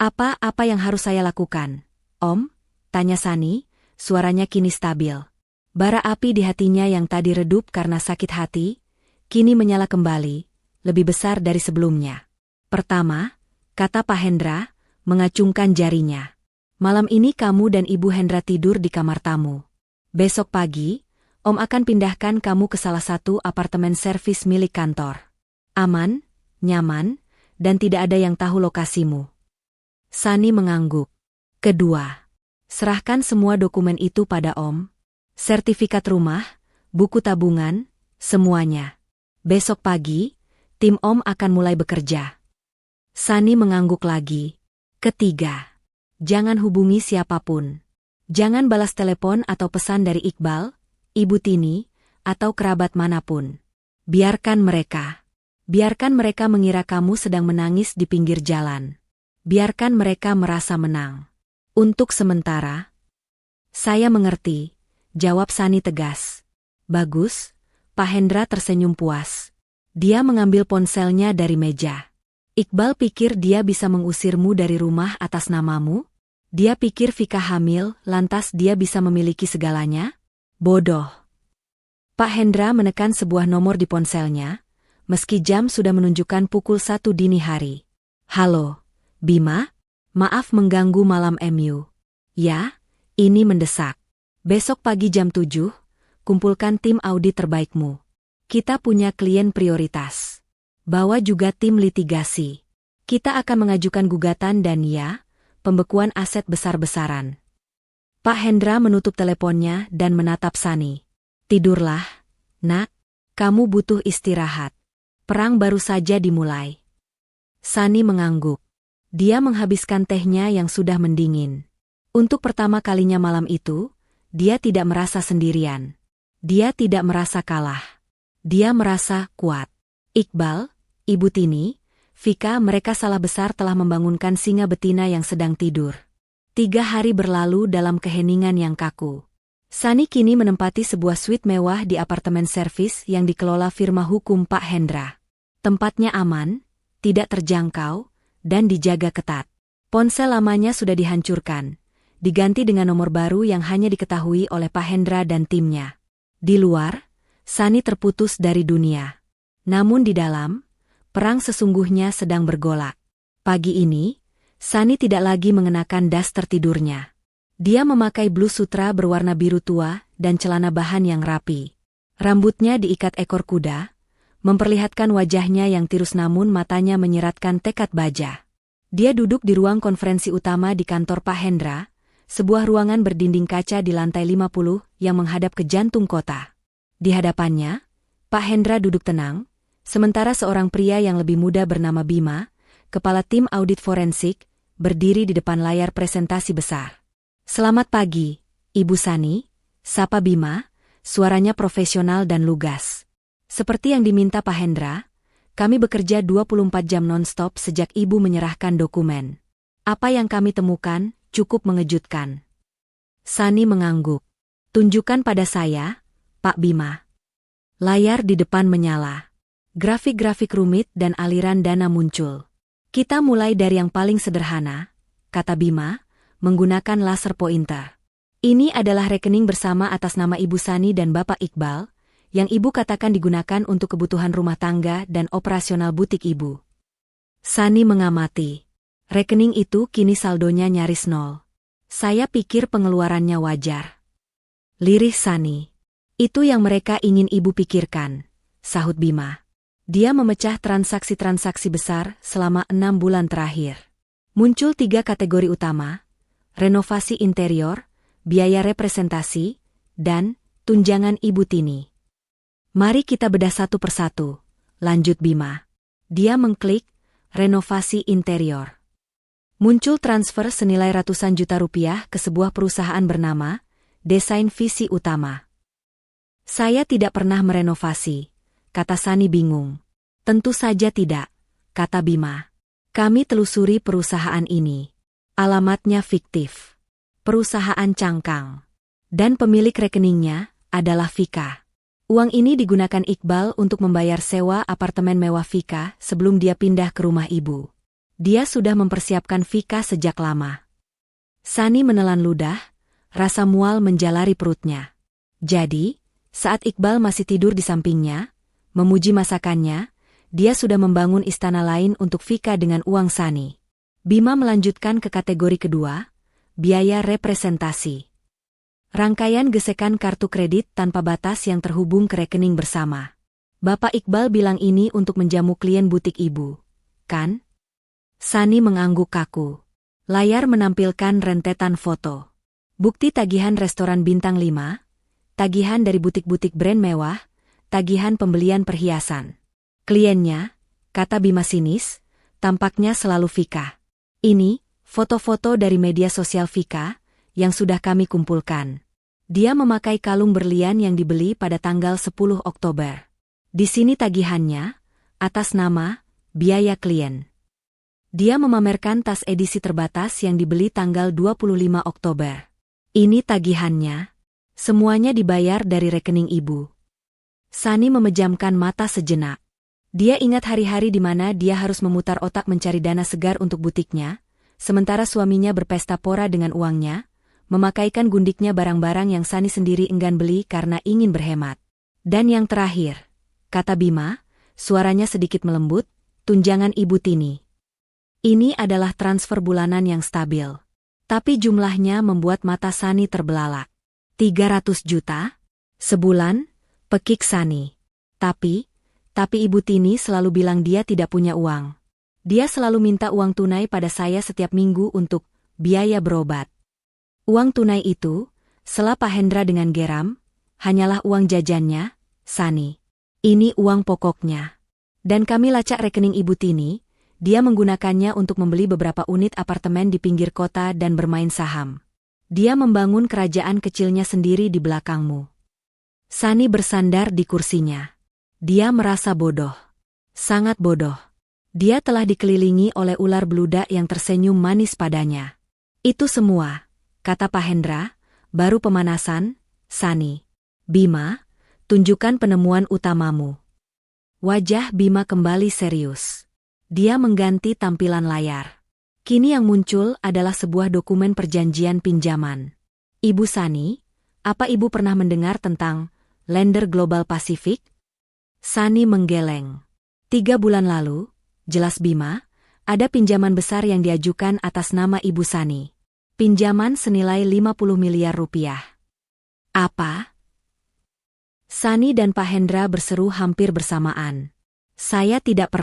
Apa yang harus saya lakukan, Om? Tanya Sunny, suaranya kini stabil. Bara api di hatinya yang tadi redup karena sakit hati, kini menyala kembali, lebih besar dari sebelumnya. Pertama, kata Pak Hendra, mengacungkan jarinya. Malam ini kamu dan Ibu Hendra tidur di kamar tamu. Besok pagi, Om akan pindahkan kamu ke salah satu apartemen servis milik kantor. Aman, nyaman, dan tidak ada yang tahu lokasimu. Sunny mengangguk. Kedua, serahkan semua dokumen itu pada Om. Sertifikat rumah, buku tabungan, semuanya. Besok pagi, tim Om akan mulai bekerja. Sunny mengangguk lagi. Ketiga, jangan hubungi siapapun. Jangan balas telepon atau pesan dari Iqbal, Ibu Tini, atau kerabat manapun. Biarkan mereka mengira kamu sedang menangis di pinggir jalan. Biarkan mereka merasa menang. Untuk sementara. Saya mengerti, jawab Sunny tegas. Bagus, Pak Hendra tersenyum puas. Dia mengambil ponselnya dari meja. Iqbal pikir dia bisa mengusirmu dari rumah atas namamu? Dia pikir Vika hamil, lantas dia bisa memiliki segalanya? Bodoh. Pak Hendra menekan sebuah nomor di ponselnya, meski jam sudah menunjukkan pukul 1 dini hari. Halo, Bima? Maaf mengganggu malam MU. Ya, ini mendesak. Besok pagi jam 7, kumpulkan tim audit terbaikmu. Kita punya klien prioritas. Bawa juga tim litigasi. Kita akan mengajukan gugatan dan ya, pembekuan aset besar-besaran. Pak Hendra menutup teleponnya dan menatap Sunny. Tidurlah, nak. Kamu butuh istirahat. Perang baru saja dimulai. Sunny mengangguk. Dia menghabiskan tehnya yang sudah mendingin. Untuk pertama kalinya malam itu, dia tidak merasa sendirian. Dia tidak merasa kalah. Dia merasa kuat. Iqbal, Ibu Tini, Vika, mereka salah besar telah membangunkan singa betina yang sedang tidur. 3 hari berlalu dalam keheningan yang kaku. Sunny kini menempati sebuah suite mewah di apartemen servis yang dikelola firma hukum Pak Hendra. Tempatnya aman, tidak terjangkau, dan dijaga ketat. Ponsel lamanya sudah dihancurkan, diganti dengan nomor baru yang hanya diketahui oleh Pak Hendra dan timnya. Di luar, Sunny terputus dari dunia. Namun di dalam, perang sesungguhnya sedang bergolak. Pagi ini, Sunny tidak lagi mengenakan daster tidurnya. Dia memakai blus sutra berwarna biru tua dan celana bahan yang rapi. Rambutnya diikat ekor kuda, memperlihatkan wajahnya yang tirus namun matanya menyeratkan tekad baja. Dia duduk di ruang konferensi utama di kantor Pak Hendra, sebuah ruangan berdinding kaca di lantai 50 yang menghadap ke jantung kota. Di hadapannya, Pak Hendra duduk tenang, sementara seorang pria yang lebih muda bernama Bima, kepala tim audit forensik, berdiri di depan layar presentasi besar. Selamat pagi, Ibu Sunny, sapa Bima, suaranya profesional dan lugas. Seperti yang diminta Pak Hendra, kami bekerja 24 jam non-stop sejak Ibu menyerahkan dokumen. Apa yang kami temukan cukup mengejutkan. Sunny mengangguk. Tunjukkan pada saya, Pak Bima. Layar di depan menyala. Grafik-grafik rumit dan aliran dana muncul. Kita mulai dari yang paling sederhana, kata Bima, menggunakan laser pointer. Ini adalah rekening bersama atas nama Ibu Sunny dan Bapak Iqbal, yang Ibu katakan digunakan untuk kebutuhan rumah tangga dan operasional butik Ibu. Sunny mengamati. Rekening itu kini saldonya nyaris 0. Saya pikir pengeluarannya wajar. Lirih Sunny. Itu yang mereka ingin Ibu pikirkan, sahut Bima. Dia memecah transaksi-transaksi besar selama 6 bulan terakhir. Muncul 3 kategori utama: renovasi interior, biaya representasi, dan tunjangan Ibu Tini. Mari kita bedah satu persatu, lanjut Bima. Dia mengklik renovasi interior. Muncul transfer senilai ratusan juta rupiah ke sebuah perusahaan bernama Desain Visi Utama. Saya tidak pernah merenovasi, kata Sunny bingung. Tentu saja tidak, kata Bima. Kami telusuri perusahaan ini. Alamatnya fiktif. Perusahaan cangkang. Dan pemilik rekeningnya adalah Vika. Uang ini digunakan Iqbal untuk membayar sewa apartemen mewah Vika sebelum dia pindah ke rumah ibu. Dia sudah mempersiapkan Vika sejak lama. Sani menelan ludah, rasa mual menjalari perutnya. Jadi, saat Iqbal masih tidur di sampingnya, memuji masakannya, dia sudah membangun istana lain untuk Vika dengan uang Sani. Bima melanjutkan ke kategori kedua, biaya representasi. Rangkaian gesekan kartu kredit tanpa batas yang terhubung ke rekening bersama. Bapak Iqbal bilang ini untuk menjamu klien butik ibu, kan? Sani mengangguk kaku. Layar menampilkan rentetan foto. Bukti tagihan restoran bintang 5, tagihan dari butik-butik brand mewah, tagihan pembelian perhiasan. Kliennya, kata Bima sinis, tampaknya selalu Vika. Ini, foto-foto dari media sosial Vika, yang sudah kami kumpulkan. Dia memakai kalung berlian yang dibeli pada tanggal 10 Oktober. Di sini tagihannya, atas nama, biaya klien. Dia memamerkan tas edisi terbatas yang dibeli tanggal 25 Oktober. Ini tagihannya. Semuanya dibayar dari rekening ibu. Sani memejamkan mata sejenak. Dia ingat hari-hari di mana dia harus memutar otak mencari dana segar untuk butiknya, sementara suaminya berpesta pora dengan uangnya, memakaikan gundiknya barang-barang yang Sani sendiri enggan beli karena ingin berhemat. Dan yang terakhir, kata Bima, suaranya sedikit melembut, tunjangan Ibu Tini. Ini adalah transfer bulanan yang stabil. Tapi jumlahnya membuat mata Sani terbelalak. 300 juta? Sebulan? Pekik Sani. Tapi Ibu Tini selalu bilang dia tidak punya uang. Dia selalu minta uang tunai pada saya setiap minggu untuk biaya berobat. Uang tunai itu, sela Pak Hendra dengan geram, hanyalah uang jajannya, Sani. Ini uang pokoknya. Dan kami lacak rekening Ibu Tini, dia menggunakannya untuk membeli beberapa unit apartemen di pinggir kota dan bermain saham. Dia membangun kerajaan kecilnya sendiri di belakangmu. Sani bersandar di kursinya. Dia merasa bodoh. Sangat bodoh. Dia telah dikelilingi oleh ular beludak yang tersenyum manis padanya. Itu semua, kata Pak Hendra, baru pemanasan, Sani. Bima, tunjukkan penemuan utamamu. Wajah Bima kembali serius. Dia mengganti tampilan layar. Kini yang muncul adalah sebuah dokumen perjanjian pinjaman. Ibu Sani, apa Ibu pernah mendengar tentang Lender Global Pacific? Sani menggeleng. 3 bulan lalu, jelas Bima, ada pinjaman besar yang diajukan atas nama Ibu Sani. Pinjaman senilai 50 miliar rupiah. Apa? Sani dan Pak Hendra berseru hampir bersamaan. Saya tidak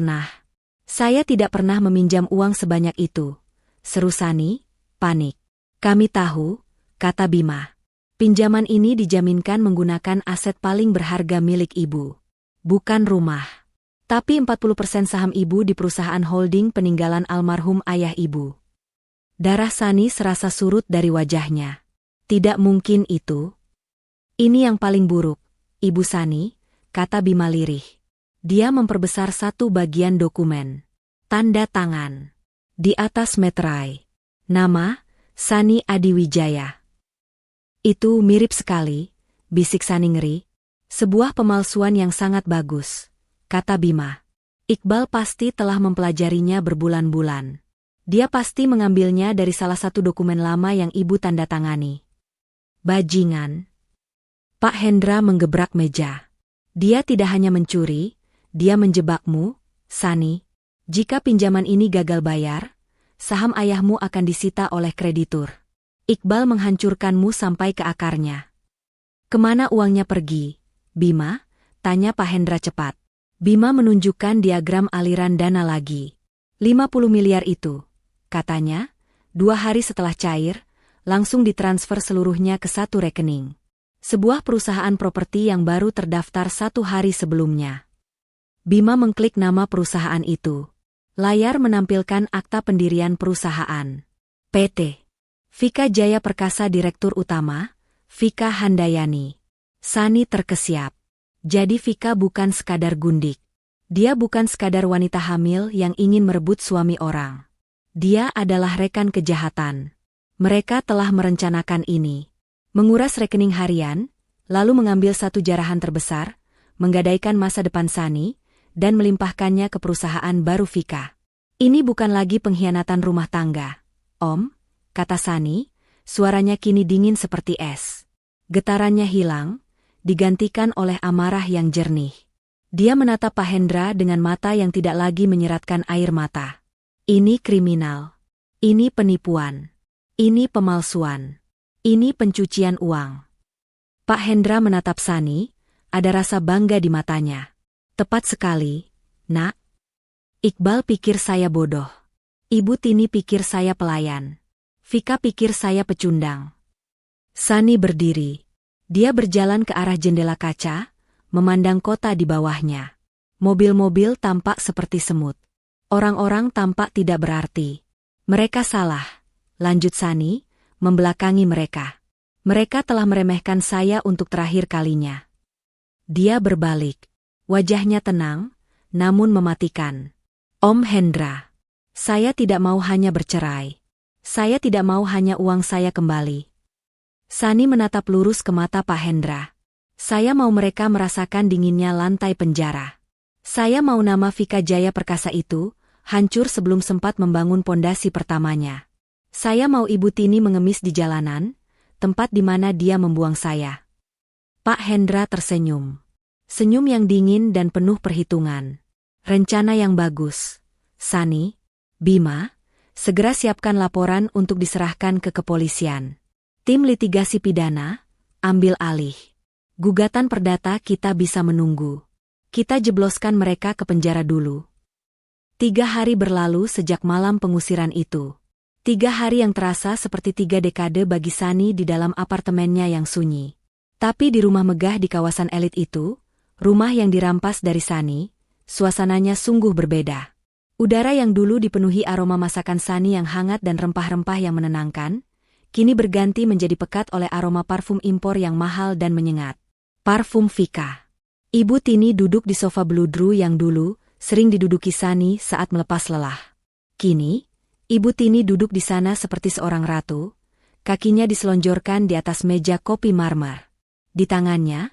pernah meminjam uang sebanyak itu, seru Sani, panik. Kami tahu, kata Bima. Pinjaman ini dijaminkan menggunakan aset paling berharga milik Ibu. Bukan rumah. Tapi 40% saham Ibu di perusahaan holding peninggalan almarhum ayah Ibu. Darah Sani serasa surut dari wajahnya. Tidak mungkin itu. Ini yang paling buruk, Ibu Sani, kata Bima lirih. Dia memperbesar satu bagian dokumen. Tanda tangan. Di atas meterai. Nama, Sani Adiwijaya. Itu mirip sekali, bisik Sani ngeri. Sebuah pemalsuan yang sangat bagus, kata Bima. Iqbal pasti telah mempelajarinya berbulan-bulan. Dia pasti mengambilnya dari salah satu dokumen lama yang Ibu tanda tangani. Bajingan. Pak Hendra menggebrak meja. Dia tidak hanya mencuri, dia menjebakmu, Sani. Jika pinjaman ini gagal bayar, saham ayahmu akan disita oleh kreditur. Iqbal menghancurkanmu sampai ke akarnya. Kemana uangnya pergi, Bima? Tanya Pak Hendra cepat. Bima menunjukkan diagram aliran dana lagi. 50 miliar itu, katanya, 2 hari setelah cair, langsung ditransfer seluruhnya ke satu rekening. Sebuah perusahaan properti yang baru terdaftar 1 hari sebelumnya. Bima mengklik nama perusahaan itu. Layar menampilkan akta pendirian perusahaan. PT. Vika Jaya Perkasa Direktur Utama, Vika Handayani. Sani terkesiap. Jadi Vika bukan sekadar gundik. Dia bukan sekadar wanita hamil yang ingin merebut suami orang. Dia adalah rekan kejahatan. Mereka telah merencanakan ini. Menguras rekening harian, lalu mengambil satu jarahan terbesar, menggadaikan masa depan Sani, dan melimpahkannya ke perusahaan baru Vika. Ini bukan lagi pengkhianatan rumah tangga. Om, kata Sani, suaranya kini dingin seperti es. Getarannya hilang, digantikan oleh amarah yang jernih. Dia menatap Pak Hendra dengan mata yang tidak lagi menyeratkan air mata. Ini kriminal. Ini penipuan. Ini pemalsuan. Ini pencucian uang. Pak Hendra menatap Sani, ada rasa bangga di matanya. Tepat sekali, Nak. Iqbal pikir saya bodoh. Ibu Tini pikir saya pelayan. Vika pikir saya pecundang. Sani berdiri. Dia berjalan ke arah jendela kaca, memandang kota di bawahnya. Mobil-mobil tampak seperti semut. Orang-orang tampak tidak berarti. Mereka salah, lanjut Sani, membelakangi mereka. Mereka telah meremehkan saya untuk terakhir kalinya. Dia berbalik. Wajahnya tenang, namun mematikan. Om Hendra, saya tidak mau hanya bercerai. Saya tidak mau hanya uang saya kembali. Sani menatap lurus ke mata Pak Hendra. Saya mau mereka merasakan dinginnya lantai penjara. Saya mau nama Vika Jaya Perkasa itu hancur sebelum sempat membangun pondasi pertamanya. Saya mau Ibu Tini mengemis di jalanan, tempat di mana dia membuang saya. Pak Hendra tersenyum. Senyum yang dingin dan penuh perhitungan. Rencana yang bagus. Sani, Bima, segera siapkan laporan untuk diserahkan ke kepolisian. Tim litigasi pidana, ambil alih. Gugatan perdata kita bisa menunggu. Kita jebloskan mereka ke penjara dulu. 3 hari berlalu sejak malam pengusiran itu. 3 hari yang terasa seperti 3 dekade bagi Sani di dalam apartemennya yang sunyi. Tapi di rumah megah di kawasan elit itu, rumah yang dirampas dari Sani, suasananya sungguh berbeda. Udara yang dulu dipenuhi aroma masakan Sani yang hangat dan rempah-rempah yang menenangkan, kini berganti menjadi pekat oleh aroma parfum impor yang mahal dan menyengat. Parfum Vika. Ibu Tini duduk di sofa beludru yang dulu sering diduduki Sani saat melepas lelah. Kini, Ibu Tini duduk di sana seperti seorang ratu, kakinya diselonjorkan di atas meja kopi marmer. Di tangannya,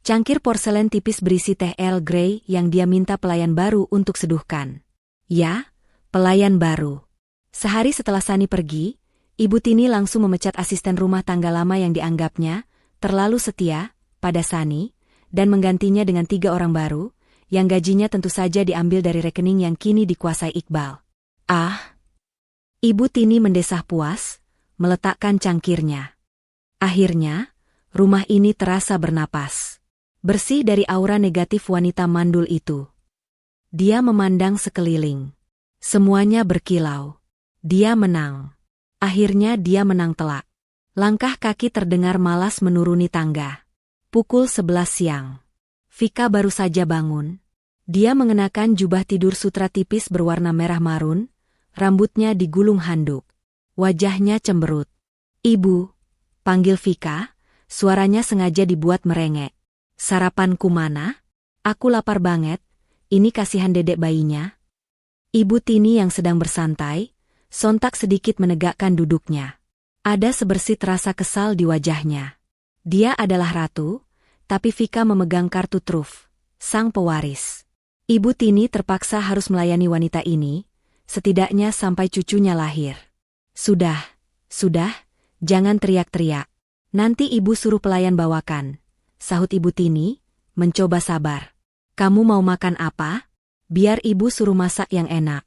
cangkir porselen tipis berisi teh Earl Grey yang dia minta pelayan baru untuk seduhkan. Ya, pelayan baru. Sehari setelah Sani pergi, Ibu Tini langsung memecat asisten rumah tangga lama yang dianggapnya terlalu setia pada Sani, dan menggantinya dengan 3 orang baru, yang gajinya tentu saja diambil dari rekening yang kini dikuasai Iqbal. Ibu Tini mendesah puas, meletakkan cangkirnya. Akhirnya, rumah ini terasa bernapas. Bersih dari aura negatif wanita mandul itu. Dia memandang sekeliling. Semuanya berkilau. Dia menang. Akhirnya dia menang telak. Langkah kaki terdengar malas menuruni tangga. Pukul 11 siang. Vika baru saja bangun. Dia mengenakan jubah tidur sutra tipis berwarna merah marun, rambutnya digulung handuk. Wajahnya cemberut. Ibu, panggil Vika, suaranya sengaja dibuat merengek. Sarapanku mana? Aku lapar banget, ini kasihan dedek bayinya. Ibu Tini yang sedang bersantai, sontak sedikit menegakkan duduknya. Ada sebersit rasa kesal di wajahnya. Dia adalah ratu, tapi Vika memegang kartu truf, sang pewaris. Ibu Tini terpaksa harus melayani wanita ini, setidaknya sampai cucunya lahir. Sudah, jangan teriak-teriak. Nanti ibu suruh pelayan bawakan, sahut Ibu Tini, mencoba sabar. Kamu mau makan apa? Biar ibu suruh masak yang enak.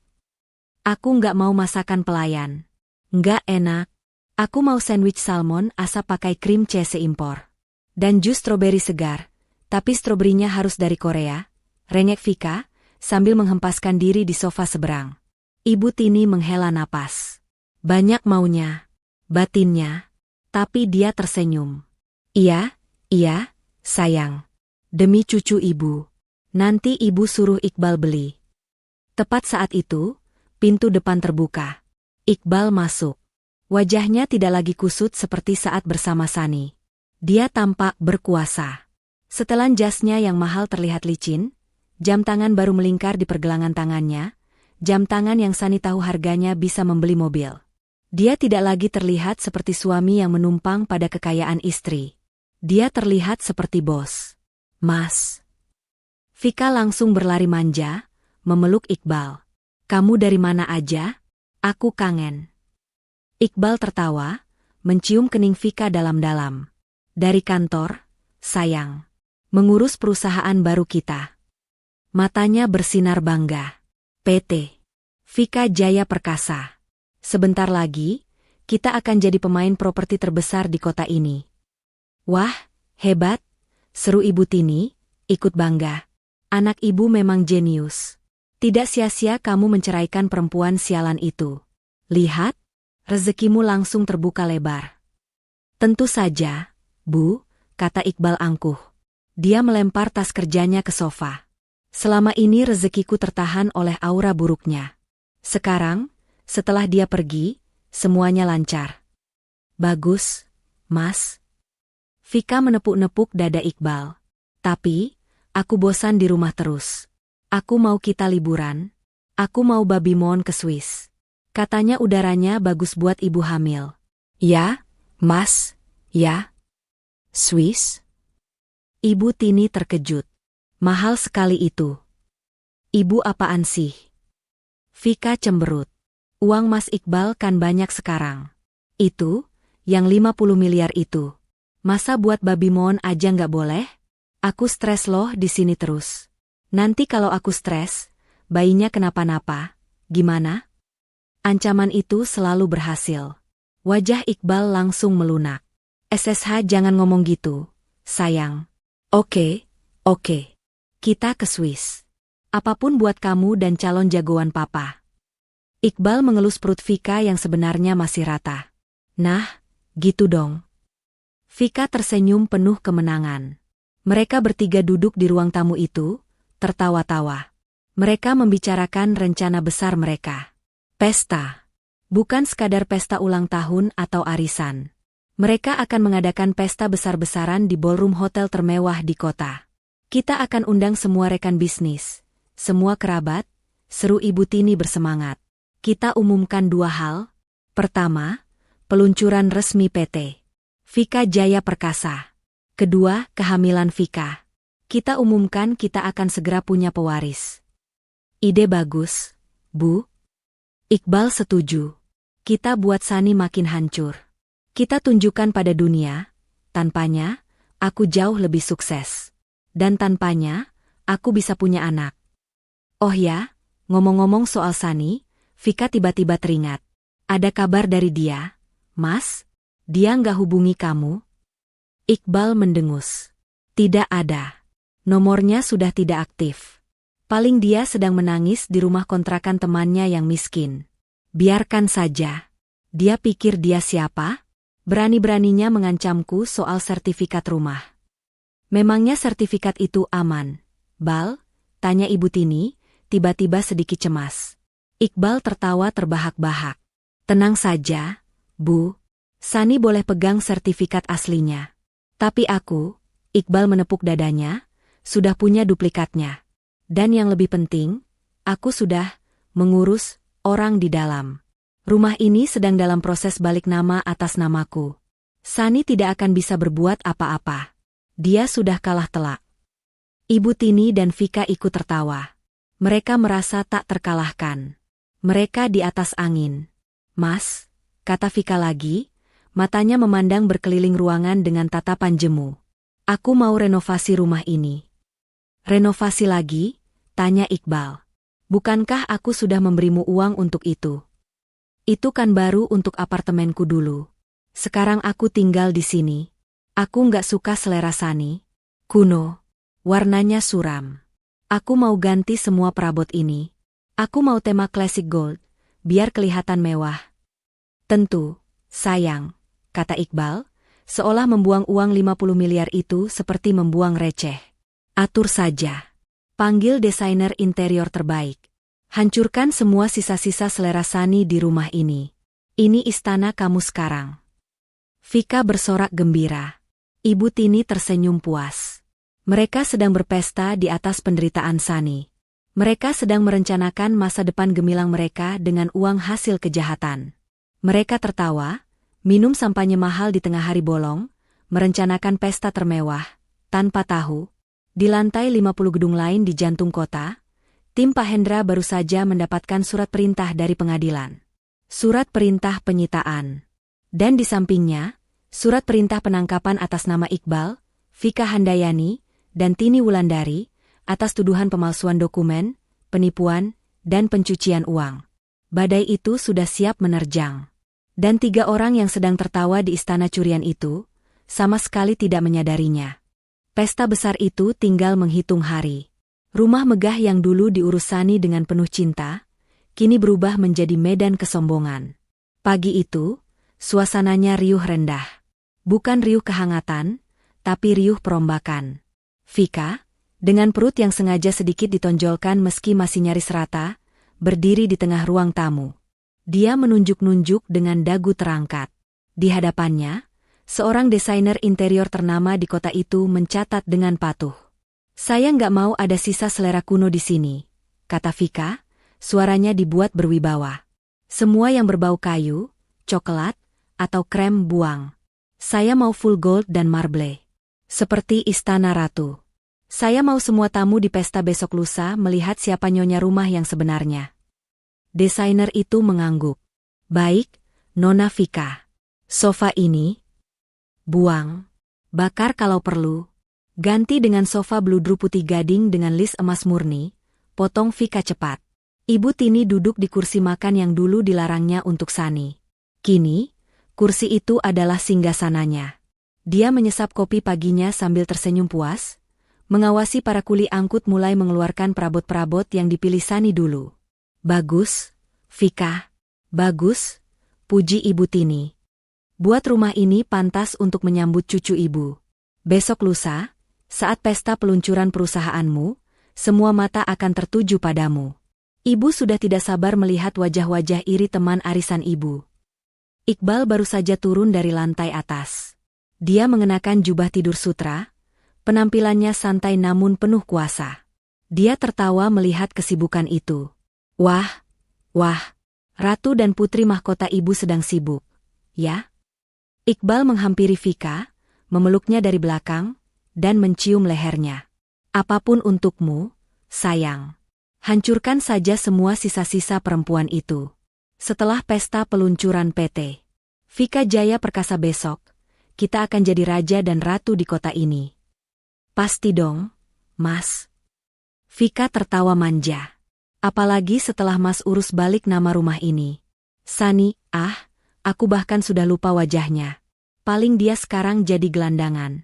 Aku nggak mau masakan pelayan. Nggak enak. Aku mau sandwich salmon asap pakai krim cheese impor. Dan jus stroberi segar, tapi stroberinya harus dari Korea, rengek Vika, sambil menghempaskan diri di sofa seberang. Ibu Tini menghela napas. Banyak maunya, batinnya, tapi dia tersenyum. Iya, sayang. Demi cucu ibu. Nanti ibu suruh Iqbal beli. Tepat saat itu, pintu depan terbuka. Iqbal masuk. Wajahnya tidak lagi kusut seperti saat bersama Sani. Dia tampak berkuasa. Setelan jasnya yang mahal terlihat licin, Jam tangan baru melingkar di pergelangan tangannya, jam tangan yang Sani tahu harganya bisa membeli mobil. Dia tidak lagi terlihat seperti suami yang menumpang pada kekayaan istri. Dia terlihat seperti bos. Mas. Vika langsung berlari manja, memeluk Iqbal. Kamu dari mana aja? Aku kangen. Iqbal tertawa, mencium kening Vika dalam-dalam. Dari kantor, sayang. Mengurus perusahaan baru kita. Matanya bersinar bangga. PT Vika Jaya Perkasa. Sebentar lagi, kita akan jadi pemain properti terbesar di kota ini. Wah, hebat, seru Ibu Tini, ikut bangga. Anak ibu memang jenius. Tidak sia-sia kamu menceraikan perempuan sialan itu. Lihat, rezekimu langsung terbuka lebar. Tentu saja, Bu, kata Iqbal angkuh. Dia melempar tas kerjanya ke sofa. Selama ini rezekiku tertahan oleh aura buruknya. Sekarang, setelah dia pergi, semuanya lancar. Bagus, Mas. Vika menepuk-nepuk dada Iqbal. Tapi, aku bosan di rumah terus. Aku mau kita liburan. Aku mau babimon ke Swiss. Katanya udaranya bagus buat ibu hamil. Ya, Mas, ya. Swiss? Ibu Tini terkejut. Mahal sekali itu. Ibu apaan sih? Vika cemberut. Uang Mas Iqbal kan banyak sekarang. Itu, yang 50 miliar itu. Masa buat babimon aja nggak boleh? Aku stres loh di sini terus. Nanti kalau aku stres, bayinya kenapa-napa, gimana? Ancaman itu selalu berhasil. Wajah Iqbal langsung melunak. SSH jangan ngomong gitu, sayang. Oke. Kita ke Swiss. Apapun buat kamu dan calon jagoan papa. Iqbal mengelus perut Vika yang sebenarnya masih rata. Nah, gitu dong. Vika tersenyum penuh kemenangan. Mereka bertiga duduk di ruang tamu itu, tertawa-tawa. Mereka membicarakan rencana besar mereka. Pesta. Bukan sekadar pesta ulang tahun atau arisan. Mereka akan mengadakan pesta besar-besaran di ballroom hotel termewah di kota. Kita akan undang semua rekan bisnis, semua kerabat, seru Ibu Tini bersemangat. Kita umumkan 2 hal. Pertama, peluncuran resmi PT Vika Jaya Perkasa. Kedua, kehamilan Vika. Kita umumkan kita akan segera punya pewaris. Ide bagus, Bu. Iqbal setuju. Kita buat Sani makin hancur. Kita tunjukkan pada dunia, tanpanya, aku jauh lebih sukses. Dan tanpanya, aku bisa punya anak. Oh ya, ngomong-ngomong soal Sani, Vika tiba-tiba teringat. Ada kabar dari dia, Mas? Dia nggak hubungi kamu? Iqbal mendengus. Tidak ada. Nomornya sudah tidak aktif. Paling dia sedang menangis di rumah kontrakan temannya yang miskin. Biarkan saja. Dia pikir dia siapa? Berani-beraninya mengancamku soal sertifikat rumah. Memangnya sertifikat itu aman? Bal? Tanya Ibu Tini, tiba-tiba sedikit cemas. Iqbal tertawa terbahak-bahak. Tenang saja, Bu. Sani boleh pegang sertifikat aslinya. Tapi aku, Iqbal menepuk dadanya, sudah punya duplikatnya. Dan yang lebih penting, aku sudah mengurus orang di dalam. Rumah ini sedang dalam proses balik nama atas namaku. Sani tidak akan bisa berbuat apa-apa. Dia sudah kalah telak. Ibu Tini dan Vika ikut tertawa. Mereka merasa tak terkalahkan. Mereka di atas angin. Mas, kata Vika lagi, matanya memandang berkeliling ruangan dengan tatapan jemu. Aku mau renovasi rumah ini. Renovasi lagi? Tanya Iqbal. Bukankah aku sudah memberimu uang untuk itu? Itu kan baru untuk apartemenku dulu. Sekarang aku tinggal di sini. Aku nggak suka selera Sani. Kuno. Warnanya suram. Aku mau ganti semua perabot ini. Aku mau tema classic gold, biar kelihatan mewah. Tentu, sayang, kata Iqbal, seolah membuang uang 50 miliar itu seperti membuang receh. Atur saja. Panggil desainer interior terbaik. Hancurkan semua sisa-sisa selera Sani di rumah ini. Ini istana kamu sekarang. Vika bersorak gembira. Ibu Tini tersenyum puas. Mereka sedang berpesta di atas penderitaan Sani. Mereka sedang merencanakan masa depan gemilang mereka dengan uang hasil kejahatan. Mereka tertawa, minum sampanye mahal di tengah hari bolong, merencanakan pesta termewah, tanpa tahu. Di lantai 50 gedung lain di jantung kota, tim Pak Hendra baru saja mendapatkan surat perintah dari pengadilan. Surat perintah penyitaan. Dan di sampingnya, surat perintah penangkapan atas nama Iqbal, Vika Handayani, dan Tini Wulandari, atas tuduhan pemalsuan dokumen, penipuan, dan pencucian uang. Badai itu sudah siap menerjang. Dan 3 orang yang sedang tertawa di istana curian itu, sama sekali tidak menyadarinya. Pesta besar itu tinggal menghitung hari. Rumah megah yang dulu diurus Sani dengan penuh cinta, kini berubah menjadi medan kesombongan. Pagi itu, suasananya riuh rendah. Bukan riuh kehangatan, tapi riuh perombakan. Vika, dengan perut yang sengaja sedikit ditonjolkan meski masih nyaris rata, berdiri di tengah ruang tamu. Dia menunjuk-nunjuk dengan dagu terangkat. Di hadapannya, seorang desainer interior ternama di kota itu mencatat dengan patuh. "Saya nggak mau ada sisa selera kuno di sini," kata Vika, suaranya dibuat berwibawa. "Semua yang berbau kayu, coklat, atau krem buang. Saya mau full gold dan marble. Seperti istana ratu. Saya mau semua tamu di pesta besok lusa melihat siapa nyonya rumah yang sebenarnya." Desainer itu mengangguk. "Baik, Nona Vika. Sofa ini, buang. Bakar kalau perlu. Ganti dengan sofa bludru putih gading dengan lis emas murni," potong Vika cepat. Ibu Tini duduk di kursi makan yang dulu dilarangnya untuk Sani. Kini, kursi itu adalah singgasananya. Dia menyesap kopi paginya sambil tersenyum puas, mengawasi para kuli angkut mulai mengeluarkan perabot-perabot yang dipilih Sani dulu. "Bagus, Vika. Bagus," puji Ibu Tini. "Buat rumah ini pantas untuk menyambut cucu ibu. Besok lusa, saat pesta peluncuran perusahaanmu, semua mata akan tertuju padamu. Ibu sudah tidak sabar melihat wajah-wajah iri teman arisan ibu." Iqbal baru saja turun dari lantai atas. Dia mengenakan jubah tidur sutra, penampilannya santai namun penuh kuasa. Dia tertawa melihat kesibukan itu. Wah, Ratu dan Putri mahkota ibu sedang sibuk, ya?" Iqbal menghampiri Vika, memeluknya dari belakang, dan mencium lehernya. "Apapun untukmu, sayang. Hancurkan saja semua sisa-sisa perempuan itu. Setelah pesta peluncuran PT Vika Jaya Perkasa besok, kita akan jadi raja dan ratu di kota ini." "Pasti dong, Mas." Vika tertawa manja. "Apalagi setelah Mas urus balik nama rumah ini. Sani, aku bahkan sudah lupa wajahnya. Paling dia sekarang jadi gelandangan."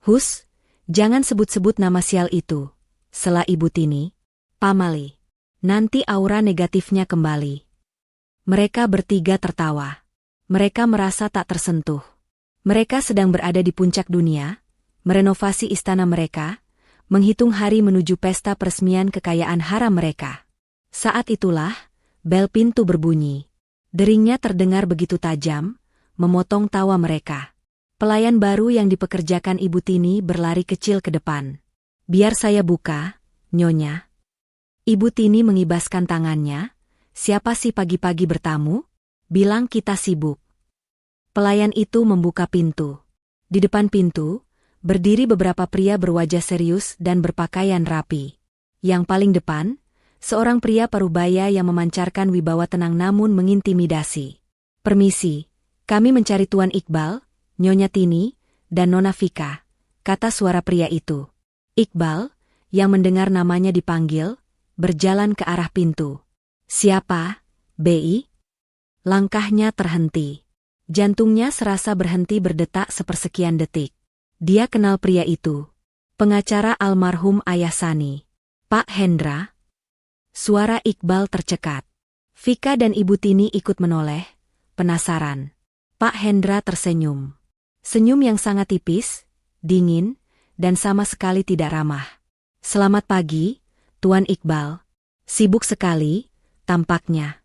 "Hus, jangan sebut-sebut nama sial itu," sela Ibu Tini. "Pamali. Nanti aura negatifnya kembali." Mereka bertiga tertawa. Mereka merasa tak tersentuh. Mereka sedang berada di puncak dunia, merenovasi istana mereka, menghitung hari menuju pesta peresmian kekayaan haram mereka. Saat itulah, bel pintu berbunyi. Deringnya terdengar begitu tajam, memotong tawa mereka. Pelayan baru yang dipekerjakan Ibu Tini berlari kecil ke depan. "Biar saya buka, Nyonya." Ibu Tini mengibaskan tangannya. "Siapa sih pagi-pagi bertamu? Bilang kita sibuk." Pelayan itu membuka pintu. Di depan pintu, berdiri beberapa pria berwajah serius dan berpakaian rapi. Yang paling depan, seorang pria parubaya yang memancarkan wibawa tenang namun mengintimidasi. "Permisi, kami mencari Tuan Iqbal, Nyonya Tini, dan Nona Vika," kata suara pria itu. Iqbal, yang mendengar namanya dipanggil, berjalan ke arah pintu. "Siapa, Bi?" Langkahnya terhenti. Jantungnya serasa berhenti berdetak sepersekian detik. Dia kenal pria itu. Pengacara almarhum ayah Sani. "Pak Hendra?" Suara Iqbal tercekat. Vika dan Ibu Tini ikut menoleh, penasaran. Pak Hendra tersenyum. Senyum yang sangat tipis, dingin, dan sama sekali tidak ramah. "Selamat pagi, Tuan Iqbal. Sibuk sekali, tampaknya."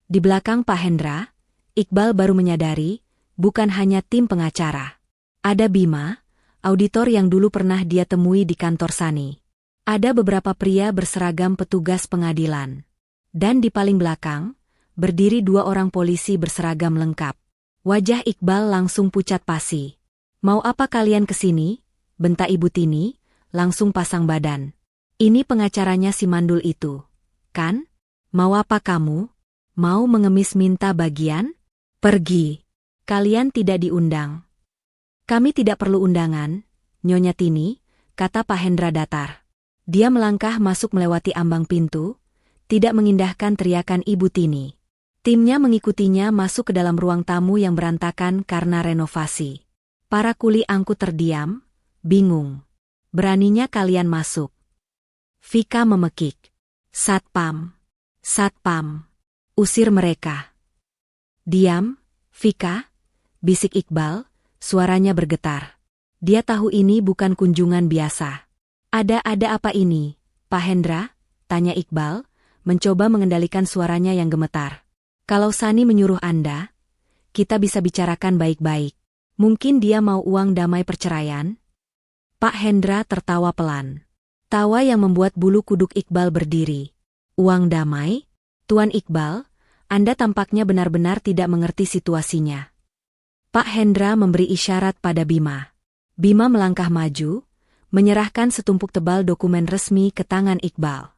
Di belakang Pak Hendra, Iqbal baru menyadari, bukan hanya tim pengacara. Ada Bima, auditor yang dulu pernah dia temui di kantor Sani. Ada beberapa pria berseragam petugas pengadilan. Dan di paling belakang, berdiri 2 orang polisi berseragam lengkap. Wajah Iqbal langsung pucat pasi. "Mau apa kalian kesini?" bentak Ibu Tini, langsung pasang badan. "Ini pengacaranya si mandul itu, kan? Mau apa kamu? Mau mengemis minta bagian? Pergi. Kalian tidak diundang." "Kami tidak perlu undangan, Nyonya Tini," kata Pak Hendra datar. Dia melangkah masuk melewati ambang pintu, tidak mengindahkan teriakan Ibu Tini. Timnya mengikutinya masuk ke dalam ruang tamu yang berantakan karena renovasi. Para kuli angkut terdiam, bingung. "Beraninya kalian masuk?" Vika memekik. "Satpam. Satpam. Usir mereka." "Diam, Vika," bisik Iqbal, suaranya bergetar. Dia tahu ini bukan kunjungan biasa. Ada apa ini, Pak Hendra?" tanya Iqbal, mencoba mengendalikan suaranya yang gemetar. "Kalau Sani menyuruh Anda, kita bisa bicarakan baik-baik. Mungkin dia mau uang damai perceraian?" Pak Hendra tertawa pelan. Tawa yang membuat bulu kuduk Iqbal berdiri. "Uang damai? Tuan Iqbal, Anda tampaknya benar-benar tidak mengerti situasinya." Pak Hendra memberi isyarat pada Bima. Bima melangkah maju, menyerahkan setumpuk tebal dokumen resmi ke tangan Iqbal.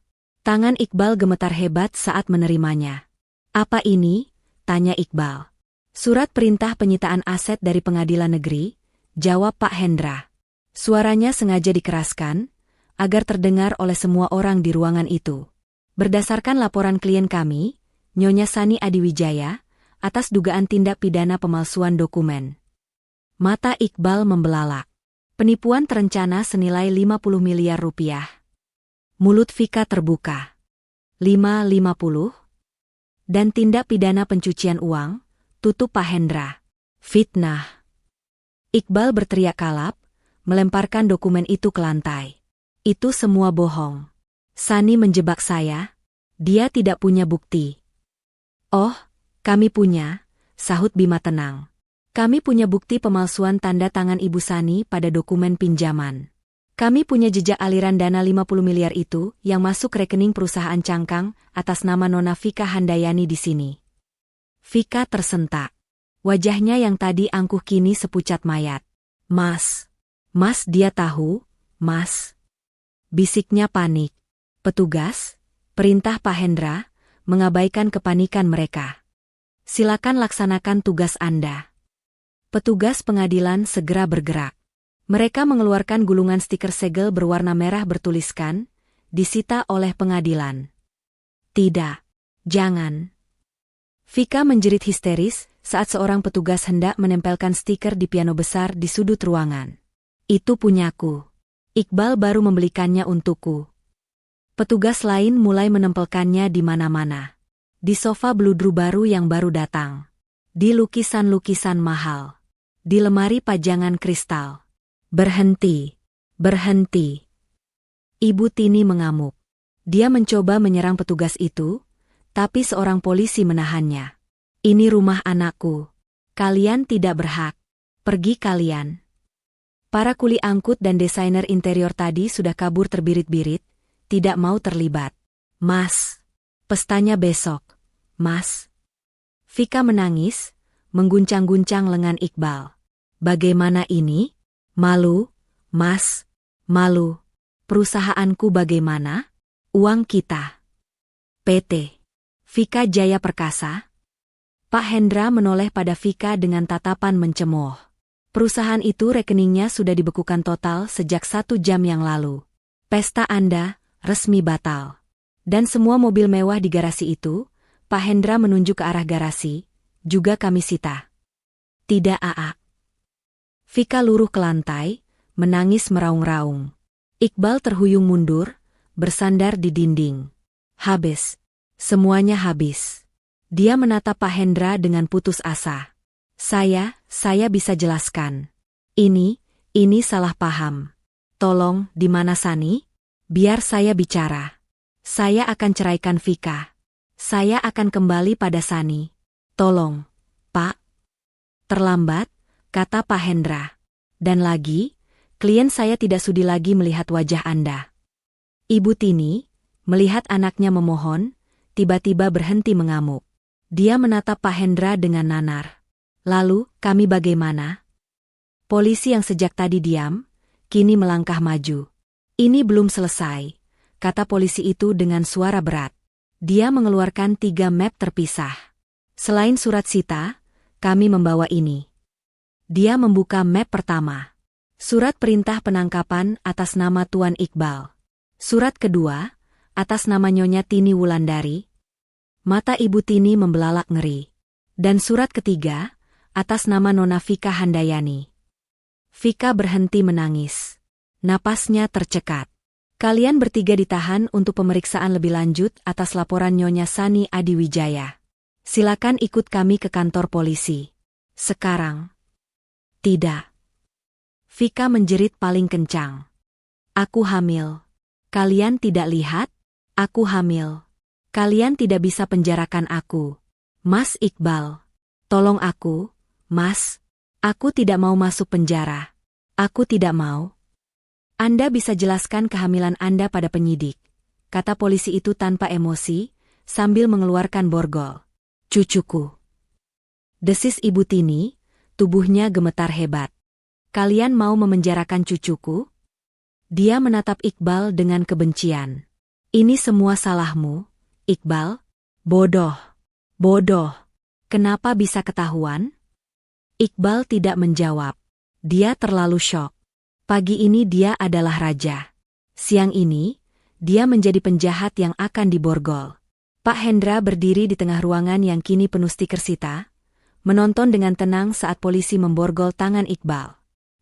Tangan Iqbal gemetar hebat saat menerimanya. "Apa ini?" tanya Iqbal. "Surat perintah penyitaan aset dari pengadilan negeri," jawab Pak Hendra. Suaranya sengaja dikeraskan, agar terdengar oleh semua orang di ruangan itu. "Berdasarkan laporan klien kami, Nyonya Sani Adiwijaya, atas dugaan tindak pidana pemalsuan dokumen." Mata Iqbal membelalak. Penipuan terencana senilai 50 miliar rupiah. Mulut Vika terbuka. 550? Dan tindak pidana pencucian uang, tutup Pak Hendra. "Fitnah." Iqbal berteriak kalap, melemparkan dokumen itu ke lantai. "Itu semua bohong. Sani menjebak saya. Dia tidak punya bukti." "Oh, kami punya," sahut Bima tenang. "Kami punya bukti pemalsuan tanda tangan Ibu Sani pada dokumen pinjaman. Kami punya jejak aliran dana 50 miliar itu yang masuk rekening perusahaan cangkang atas nama Nona Vika Handayani di sini." Vika tersentak. Wajahnya yang tadi angkuh kini sepucat mayat. Mas, dia tahu, Mas." Bisiknya panik. "Petugas, perintah Pak Hendra, mengabaikan kepanikan mereka. Silakan laksanakan tugas Anda." Petugas pengadilan segera bergerak. Mereka mengeluarkan gulungan stiker segel berwarna merah bertuliskan, "Disita oleh pengadilan." "Tidak. Jangan." Vika menjerit histeris saat seorang petugas hendak menempelkan stiker di piano besar di sudut ruangan. "Itu punyaku. Iqbal baru membelikannya untukku." Petugas lain mulai menempelkannya di mana-mana. Di sofa bludru baru yang baru datang. Di lukisan-lukisan mahal. Di lemari pajangan kristal. "Berhenti. Berhenti." Ibu Tini mengamuk. Dia mencoba menyerang petugas itu, tapi seorang polisi menahannya. "Ini rumah anakku. Kalian tidak berhak. Pergi kalian." Para kuli angkut dan desainer interior tadi sudah kabur terbirit-birit, tidak mau terlibat. "Mas, pestanya besok. Mas." Vika menangis, mengguncang-guncang lengan Iqbal. "Bagaimana ini? Malu, Mas, malu. Perusahaanku bagaimana? Uang kita. PT Vika Jaya Perkasa." Pak Hendra menoleh pada Vika dengan tatapan mencemooh. "Perusahaan itu rekeningnya sudah dibekukan total sejak 1 jam yang lalu. Pesta Anda resmi batal. Dan semua mobil mewah di garasi itu," Pak Hendra menunjuk ke arah garasi, "juga kami sita." "Tidak, Aa." Vika luruh ke lantai, menangis meraung-raung. Iqbal terhuyung mundur, bersandar di dinding. Habis. Semuanya habis. Dia menatap Pak Hendra dengan putus asa. Saya bisa jelaskan. Ini salah paham. Tolong, di mana Sani? Biar saya bicara. Saya akan ceraikan Vika. Saya akan kembali pada Sani. Tolong, Pak." "Terlambat," kata Pak Hendra. "Dan lagi, Klien saya tidak sudi lagi melihat wajah Anda. Ibu Tini, melihat anaknya memohon, tiba-tiba berhenti mengamuk. Dia menatap Pak Hendra dengan nanar. Lalu, kami bagaimana? Polisi yang sejak tadi diam, kini melangkah maju. Ini belum selesai, kata polisi itu dengan suara berat. Dia mengeluarkan 3 map terpisah. Selain surat sita, kami membawa ini. Dia membuka map pertama. Surat perintah penangkapan atas nama Tuan Iqbal. Surat kedua, atas nama Nyonya Tini Wulandari. Mata Ibu Tini membelalak ngeri. Dan surat ketiga, atas nama Nona Vika Handayani. Vika berhenti menangis. Napasnya tercekat. Kalian bertiga ditahan untuk pemeriksaan lebih lanjut atas laporan Nyonya Sani Adiwijaya. Silakan ikut kami ke kantor polisi. Sekarang. Tidak. Vika menjerit paling kencang. Aku hamil. Kalian tidak lihat? Aku hamil. Kalian tidak bisa penjarakan aku. Mas Iqbal. Tolong aku, Mas. Aku tidak mau masuk penjara. Aku tidak mau. Anda bisa jelaskan kehamilan Anda pada penyidik, kata polisi itu tanpa emosi, sambil mengeluarkan borgol. Cucuku. Desis Ibu Tini, tubuhnya gemetar hebat. Kalian mau memenjarakan cucuku? Dia menatap Iqbal dengan kebencian. Ini semua salahmu, Iqbal? Bodoh. Bodoh. Kenapa bisa ketahuan? Iqbal tidak menjawab. Dia terlalu syok. Pagi ini dia adalah raja. Siang ini, dia menjadi penjahat yang akan diborgol. Pak Hendra berdiri di tengah ruangan yang kini penuh stiker sita, menonton dengan tenang saat polisi memborgol tangan Iqbal.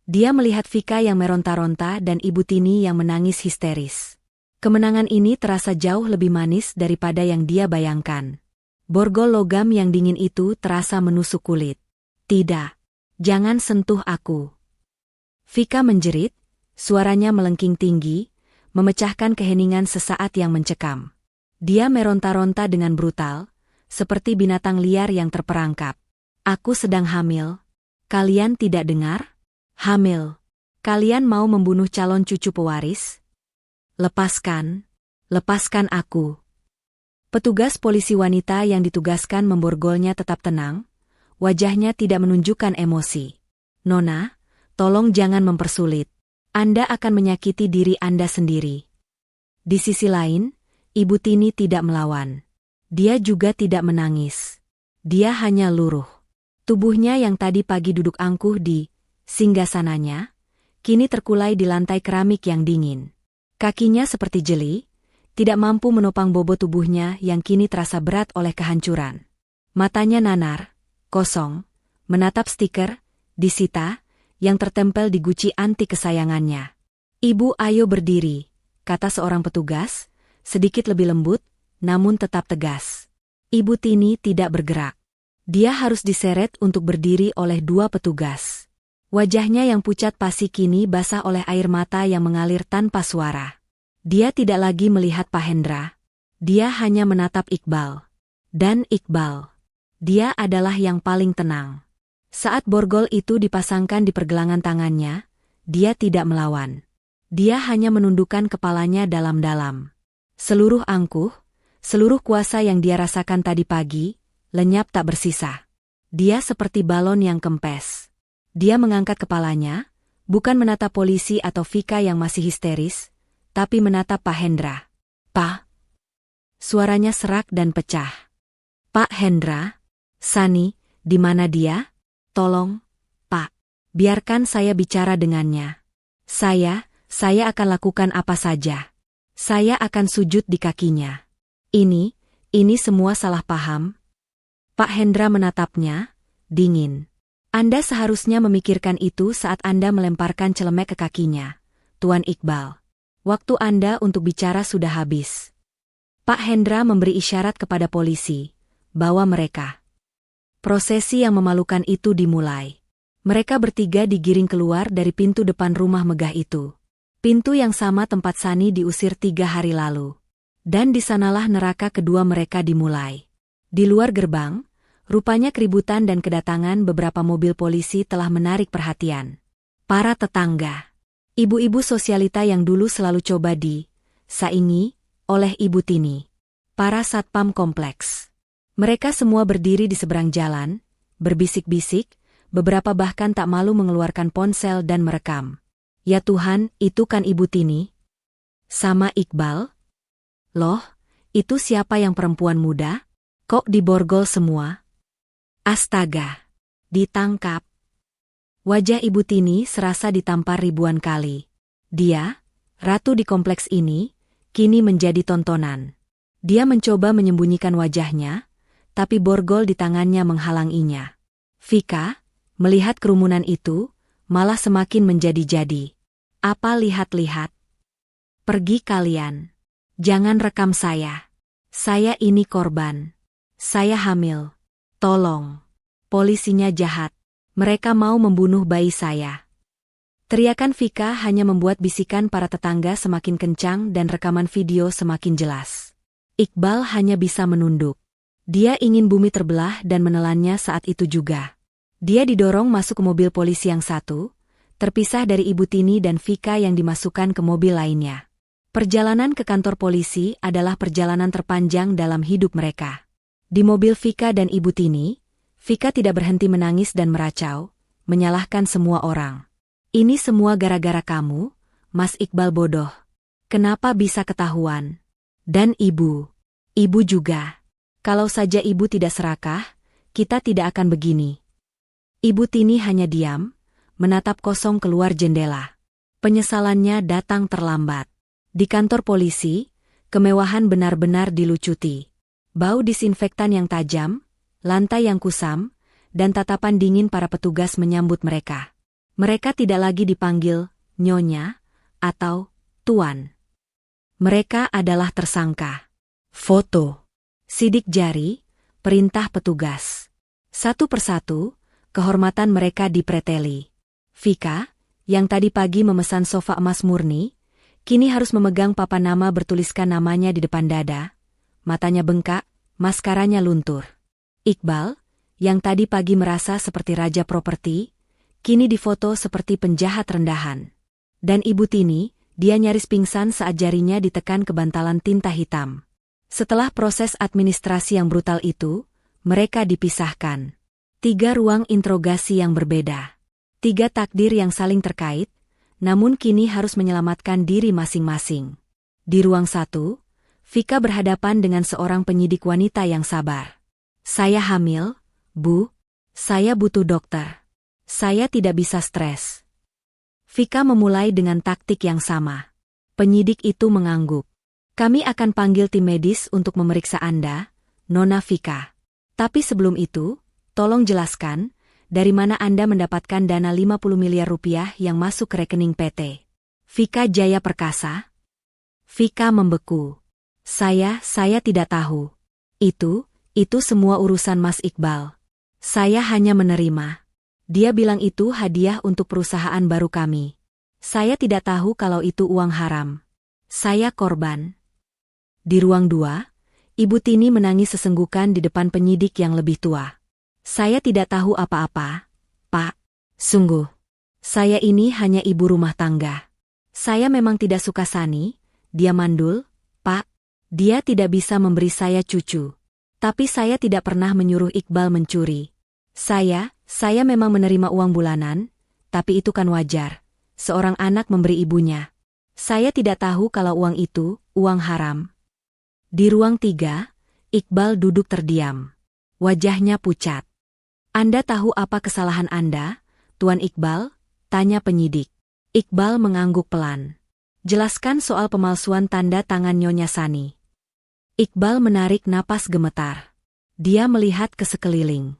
Dia melihat Vika yang meronta-ronta dan Ibu Tini yang menangis histeris. Kemenangan ini terasa jauh lebih manis daripada yang dia bayangkan. Borgol logam yang dingin itu terasa menusuk kulit. Tidak. Jangan sentuh aku. Vika menjerit, suaranya melengking tinggi, memecahkan keheningan sesaat yang mencekam. Dia meronta-ronta dengan brutal, seperti binatang liar yang terperangkap. Aku sedang hamil. Kalian tidak dengar? Hamil. Kalian mau membunuh calon cucu pewaris? Lepaskan. Lepaskan aku. Petugas polisi wanita yang ditugaskan memborgolnya tetap tenang, wajahnya tidak menunjukkan emosi. Nona, tolong jangan mempersulit. Anda akan menyakiti diri Anda sendiri. Di sisi lain, Ibu Tini tidak melawan. Dia juga tidak menangis. Dia hanya luruh. Tubuhnya yang tadi pagi duduk angkuh di singgasananya, kini terkulai di lantai keramik yang dingin. Kakinya seperti jeli, tidak mampu menopang bobot tubuhnya yang kini terasa berat oleh kehancuran. Matanya nanar, kosong, menatap stiker, disita, yang tertempel di guci anti kesayangannya. Ibu, ayo berdiri, kata seorang petugas, sedikit lebih lembut, namun tetap tegas. Ibu Tini tidak bergerak. Dia harus diseret untuk berdiri oleh 2 petugas. Wajahnya yang pucat pasi kini basah oleh air mata yang mengalir tanpa suara. Dia tidak lagi melihat Pak Hendra. Dia hanya menatap Iqbal. Dan Iqbal. Dia adalah yang paling tenang. Saat borgol itu dipasangkan di pergelangan tangannya, dia tidak melawan. Dia hanya menundukkan kepalanya dalam-dalam. Seluruh angkuh, seluruh kuasa yang dia rasakan tadi pagi, lenyap tak bersisa. Dia seperti balon yang kempes. Dia mengangkat kepalanya, bukan menatap polisi atau Vika yang masih histeris, tapi menatap Pak Hendra. Pak. Suaranya serak dan pecah. Pak Hendra? Sani, di mana dia? Tolong, Pak. Biarkan saya bicara dengannya. Saya akan lakukan apa saja. Saya akan sujud di kakinya. Ini semua salah paham. Pak Hendra menatapnya, dingin. Anda seharusnya memikirkan itu saat Anda melemparkan celemek ke kakinya, Tuan Iqbal. Waktu Anda untuk bicara sudah habis. Pak Hendra memberi isyarat kepada polisi, bahwa mereka. Prosesi yang memalukan itu dimulai. Mereka bertiga digiring keluar dari pintu depan rumah megah itu. Pintu yang sama tempat Sani diusir 3 hari lalu. Dan di sanalah neraka kedua mereka dimulai. Di luar gerbang, rupanya keributan dan kedatangan beberapa mobil polisi telah menarik perhatian para tetangga. Ibu-ibu sosialita yang dulu selalu coba saingi oleh Ibu Tini. Para satpam kompleks. Mereka semua berdiri di seberang jalan, berbisik-bisik, beberapa bahkan tak malu mengeluarkan ponsel dan merekam. Ya Tuhan, itu kan Ibu Tini? Sama Iqbal? Loh, itu siapa yang perempuan muda? Kok diborgol semua? Astaga! Ditangkap. Wajah Ibu Tini serasa ditampar ribuan kali. Dia, ratu di kompleks ini, kini menjadi tontonan. Dia mencoba menyembunyikan wajahnya, tapi borgol di tangannya menghalanginya. Vika, melihat kerumunan itu, malah semakin menjadi-jadi. Apa lihat-lihat? Pergi kalian. Jangan rekam saya. Saya ini korban. Saya hamil. Tolong. Polisinya jahat. Mereka mau membunuh bayi saya. Teriakan Vika hanya membuat bisikan para tetangga semakin kencang dan rekaman video semakin jelas. Iqbal hanya bisa menunduk. Dia ingin bumi terbelah dan menelannya saat itu juga. Dia didorong masuk ke mobil polisi yang satu, terpisah dari Ibu Tini dan Vika yang dimasukkan ke mobil lainnya. Perjalanan ke kantor polisi adalah perjalanan terpanjang dalam hidup mereka. Di mobil Vika dan Ibu Tini, Vika tidak berhenti menangis dan meracau, menyalahkan semua orang. Ini semua gara-gara kamu, Mas Iqbal bodoh. Kenapa bisa ketahuan? Dan ibu juga. Kalau saja ibu tidak serakah, kita tidak akan begini. Ibu Tini hanya diam, menatap kosong keluar jendela. Penyesalannya datang terlambat. Di kantor polisi, kemewahan benar-benar dilucuti. Bau disinfektan yang tajam, lantai yang kusam, dan tatapan dingin para petugas menyambut mereka. Mereka tidak lagi dipanggil Nyonya atau Tuan. Mereka adalah tersangka. Foto. Sidik jari, perintah petugas. Satu persatu, kehormatan mereka dipreteli. Vika, yang tadi pagi memesan sofa emas murni, kini harus memegang papan nama bertuliskan namanya di depan dada. Matanya bengkak, maskaranya luntur. Iqbal, yang tadi pagi merasa seperti raja properti, kini difoto seperti penjahat rendahan. Dan Ibu Tini, dia nyaris pingsan saat jarinya ditekan ke bantalan tinta hitam. Setelah proses administrasi yang brutal itu, mereka dipisahkan. 3 ruang interogasi yang berbeda. 3 takdir yang saling terkait, namun kini harus menyelamatkan diri masing-masing. Di ruang 1, Vika berhadapan dengan seorang penyidik wanita yang sabar. Saya hamil, Bu. Saya butuh dokter. Saya tidak bisa stres. Vika memulai dengan taktik yang sama. Penyidik itu mengangguk. Kami akan panggil tim medis untuk memeriksa Anda, Nona Vika. Tapi sebelum itu, tolong jelaskan, dari mana Anda mendapatkan dana 50 miliar rupiah yang masuk ke rekening PT Vika Jaya Perkasa? Vika membeku. Saya tidak tahu. Itu semua urusan Mas Iqbal. Saya hanya menerima. Dia bilang itu hadiah untuk perusahaan baru kami. Saya tidak tahu kalau itu uang haram. Saya korban. Di ruang 2, Ibu Tini menangis sesenggukan di depan penyidik yang lebih tua. Saya tidak tahu apa-apa, Pak. Sungguh. Saya ini hanya ibu rumah tangga. Saya memang tidak suka Sani, dia mandul, Pak. Dia tidak bisa memberi saya cucu. Tapi saya tidak pernah menyuruh Iqbal mencuri. Saya memang menerima uang bulanan, tapi itu kan wajar. Seorang anak memberi ibunya. Saya tidak tahu kalau uang itu, uang haram. Di ruang 3, Iqbal duduk terdiam. Wajahnya pucat. Anda tahu apa kesalahan Anda, Tuan Iqbal? Tanya penyidik. Iqbal mengangguk pelan. Jelaskan soal pemalsuan tanda tangan Nyonya Sani. Iqbal menarik napas gemetar. Dia melihat ke sekeliling.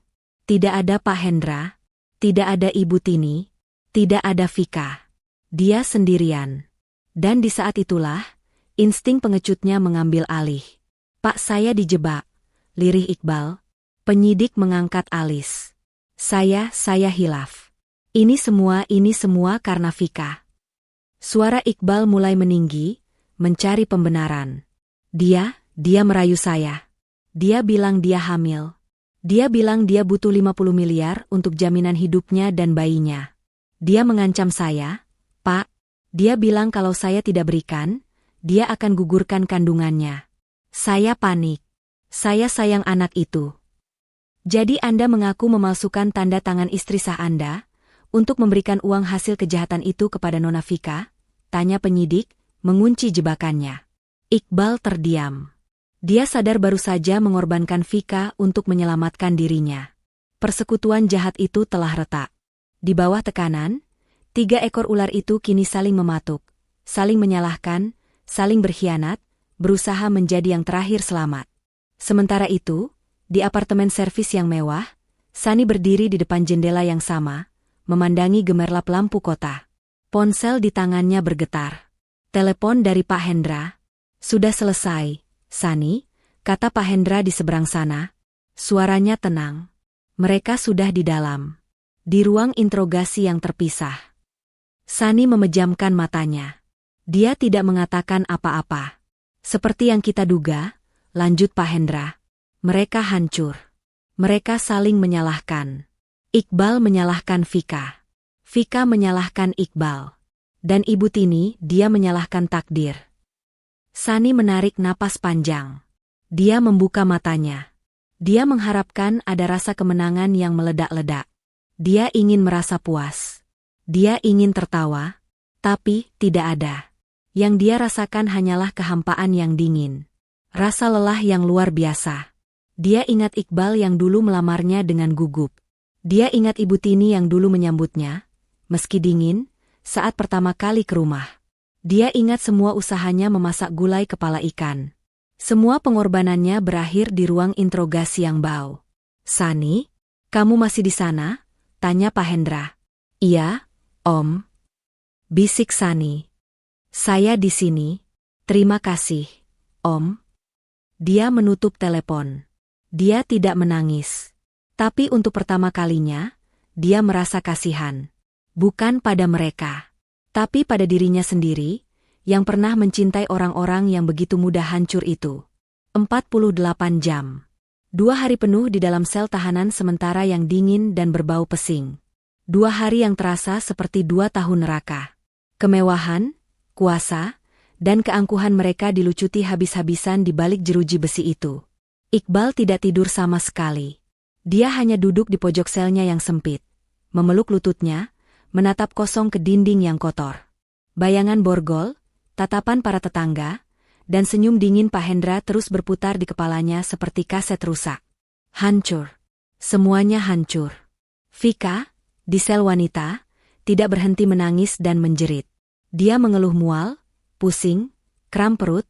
Tidak ada Pak Hendra, tidak ada Ibu Tini, tidak ada Vika. Dia sendirian. Dan di saat itulah, insting pengecutnya mengambil alih. Pak, saya dijebak, lirih Iqbal. Penyidik mengangkat alis. Saya hilaf. Ini semua karena Vika. Suara Iqbal mulai meninggi, mencari pembenaran. Dia merayu saya. Dia bilang dia hamil. Dia bilang dia butuh 50 miliar untuk jaminan hidupnya dan bayinya. Dia mengancam saya, Pak. Dia bilang kalau saya tidak berikan, dia akan gugurkan kandungannya. Saya panik. Saya sayang anak itu. Jadi Anda mengaku memalsukan tanda tangan istri sah Anda untuk memberikan uang hasil kejahatan itu kepada Nona Vika? Tanya penyidik, mengunci jebakannya. Iqbal terdiam. Dia sadar baru saja mengorbankan Vika untuk menyelamatkan dirinya. Persekutuan jahat itu telah retak. Di bawah tekanan, 3 ekor ular itu kini saling mematuk, saling menyalahkan, saling berkhianat, berusaha menjadi yang terakhir selamat. Sementara itu, di apartemen servis yang mewah, Sani berdiri di depan jendela yang sama, memandangi gemerlap lampu kota. Ponsel di tangannya bergetar. Telepon dari Pak Hendra. Sudah selesai, Sani, kata Pak Hendra di seberang sana. Suaranya tenang. Mereka sudah di dalam. Di ruang interogasi yang terpisah. Sani memejamkan matanya. Dia tidak mengatakan apa-apa. Seperti yang kita duga, lanjut Pak Hendra. Mereka hancur. Mereka saling menyalahkan. Iqbal menyalahkan Vika. Vika menyalahkan Iqbal. Dan Ibu Tini, dia menyalahkan takdir. Sani menarik napas panjang. Dia membuka matanya. Dia mengharapkan ada rasa kemenangan yang meledak-ledak. Dia ingin merasa puas. Dia ingin tertawa, tapi tidak ada. Yang dia rasakan hanyalah kehampaan yang dingin. Rasa lelah yang luar biasa. Dia ingat Iqbal yang dulu melamarnya dengan gugup. Dia ingat Ibu Tini yang dulu menyambutnya, meski dingin, saat pertama kali ke rumah. Dia ingat semua usahanya memasak gulai kepala ikan. Semua pengorbanannya berakhir di ruang interogasi yang bau. Sani, kamu masih di sana? Tanya Pak Hendra. Iya, Om. Bisik Sani. Saya di sini. Terima kasih, Om. Dia menutup telepon. Dia tidak menangis. Tapi untuk pertama kalinya, dia merasa kasihan. Bukan pada mereka, tapi pada dirinya sendiri, yang pernah mencintai orang-orang yang begitu mudah hancur itu. 48 jam. 2 hari penuh di dalam sel tahanan sementara yang dingin dan berbau pesing. 2 hari yang terasa seperti 2 tahun neraka. Kemewahan, kuasa, dan keangkuhan mereka dilucuti habis-habisan di balik jeruji besi itu. Iqbal tidak tidur sama sekali. Dia hanya duduk di pojok selnya yang sempit, memeluk lututnya, menatap kosong ke dinding yang kotor. Bayangan borgol, tatapan para tetangga, dan senyum dingin Pak Hendra terus berputar di kepalanya seperti kaset rusak. Hancur. Semuanya hancur. Vika, di sel wanita, tidak berhenti menangis dan menjerit. Dia mengeluh mual, pusing, kram perut,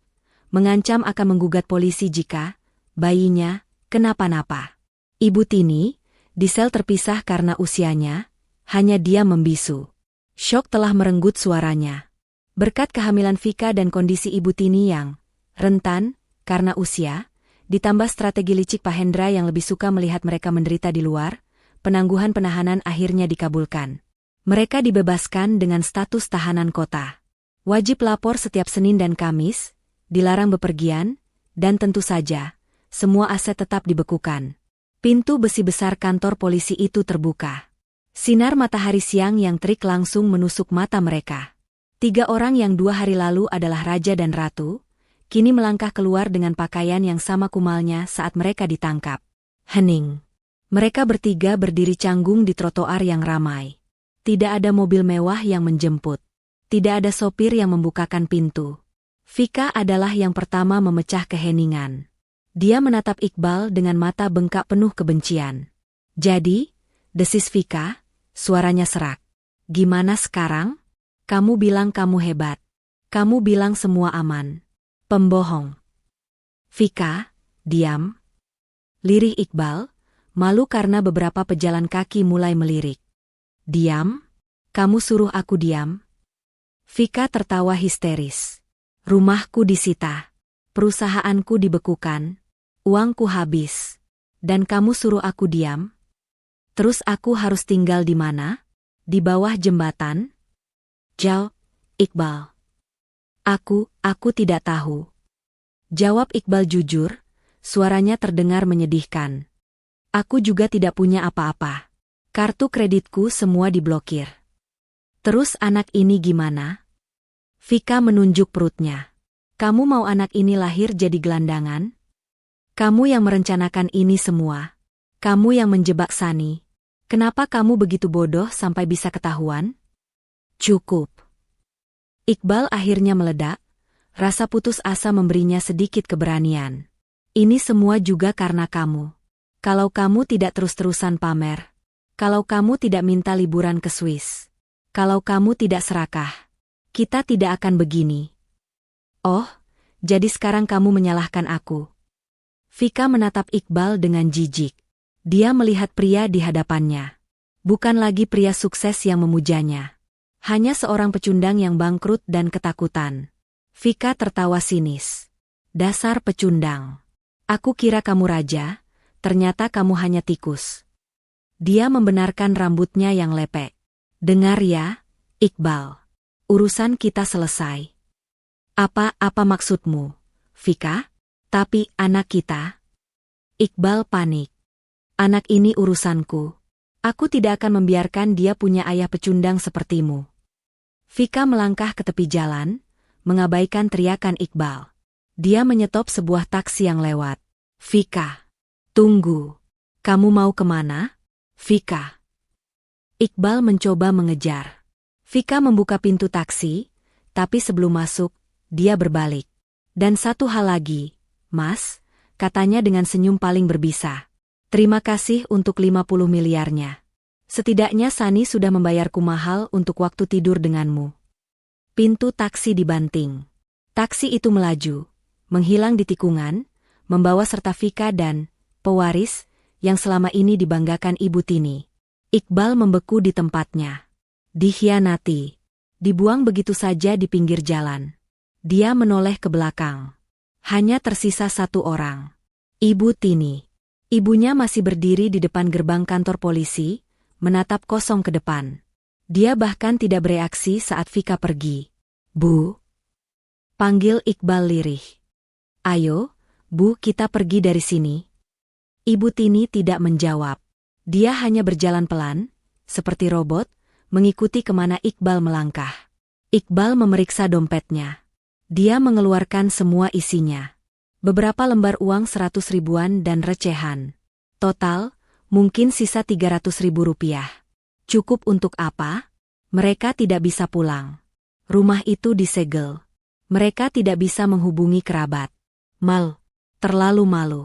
mengancam akan menggugat polisi jika bayinya kenapa-napa. Ibu Tini, di sel terpisah karena usianya, hanya dia membisu. Syok telah merenggut suaranya. Berkat kehamilan Vika dan kondisi Ibu Tini yang rentan karena usia, ditambah strategi licik Pak Hendra yang lebih suka melihat mereka menderita di luar, penangguhan penahanan akhirnya dikabulkan. Mereka dibebaskan dengan status tahanan kota. Wajib lapor setiap Senin dan Kamis, dilarang bepergian, dan tentu saja, semua aset tetap dibekukan. Pintu besi besar kantor polisi itu terbuka. Sinar matahari siang yang terik langsung menusuk mata mereka. 3 orang yang 2 hari lalu adalah raja dan ratu, kini melangkah keluar dengan pakaian yang sama kumalnya saat mereka ditangkap. Hening. Mereka bertiga berdiri canggung di trotoar yang ramai. Tidak ada mobil mewah yang menjemput. Tidak ada sopir yang membukakan pintu. Vika adalah yang pertama memecah keheningan. Dia menatap Iqbal dengan mata bengkak penuh kebencian. Jadi, desis Vika, suaranya serak. Gimana sekarang? Kamu bilang kamu hebat. Kamu bilang semua aman. Pembohong. Vika, diam. Lirih Iqbal, malu karena beberapa pejalan kaki mulai melirik. Diam? Kamu suruh aku diam? Vika tertawa histeris. Rumahku disita. Perusahaanku dibekukan. Uangku habis. Dan kamu suruh aku diam? Terus aku harus tinggal di mana? Di bawah jembatan? Jawab, Iqbal. Aku tidak tahu. Jawab Iqbal jujur, suaranya terdengar menyedihkan. Aku juga tidak punya apa-apa. Kartu kreditku semua diblokir. Terus anak ini gimana? Vika menunjuk perutnya. Kamu mau anak ini lahir jadi gelandangan? Kamu yang merencanakan ini semua. Kamu yang menjebak Sani. Kenapa kamu begitu bodoh sampai bisa ketahuan? Cukup. Iqbal akhirnya meledak. Rasa putus asa memberinya sedikit keberanian. Ini semua juga karena kamu. Kalau kamu tidak terus-terusan pamer. Kalau kamu tidak minta liburan ke Swiss. Kalau kamu tidak serakah. Kita tidak akan begini. Oh, jadi sekarang kamu menyalahkan aku. Vika menatap Iqbal dengan jijik. Dia melihat pria di hadapannya. Bukan lagi pria sukses yang memujanya. Hanya seorang pecundang yang bangkrut dan ketakutan. Vika tertawa sinis. Dasar pecundang. Aku kira kamu raja, ternyata kamu hanya tikus. Dia membenarkan rambutnya yang lepek. Dengar ya, Iqbal. Urusan kita selesai. Apa maksudmu, Vika? Tapi anak kita? Iqbal panik. Anak ini urusanku. Aku tidak akan membiarkan dia punya ayah pecundang sepertimu. Vika melangkah ke tepi jalan, mengabaikan teriakan Iqbal. Dia menyetop sebuah taksi yang lewat. Vika. Tunggu. Kamu mau kemana? Vika. Iqbal mencoba mengejar. Vika membuka pintu taksi, tapi sebelum masuk, dia berbalik. Dan satu hal lagi, Mas, katanya dengan senyum paling berbisa. Terima kasih untuk 50 miliarnya. Setidaknya Sani sudah membayarku mahal untuk waktu tidur denganmu. Pintu taksi dibanting. Taksi itu melaju, menghilang di tikungan, membawa serta Vika dan pewaris yang selama ini dibanggakan Ibu Tini. Iqbal membeku di tempatnya. Dikhianati. Dibuang begitu saja di pinggir jalan. Dia menoleh ke belakang. Hanya tersisa satu orang. Ibu Tini. Ibunya masih berdiri di depan gerbang kantor polisi, menatap kosong ke depan. Dia bahkan tidak bereaksi saat Vika pergi. Bu? Panggil Iqbal lirih. Ayo, Bu, kita pergi dari sini. Ibu Tini tidak menjawab. Dia hanya berjalan pelan, seperti robot, mengikuti kemana Iqbal melangkah. Iqbal memeriksa dompetnya. Dia mengeluarkan semua isinya. Beberapa lembar uang 100 ribuan dan recehan. Total, mungkin sisa 300 ribu rupiah. Cukup untuk apa? Mereka tidak bisa pulang. Rumah itu disegel. Mereka tidak bisa menghubungi kerabat. Terlalu malu.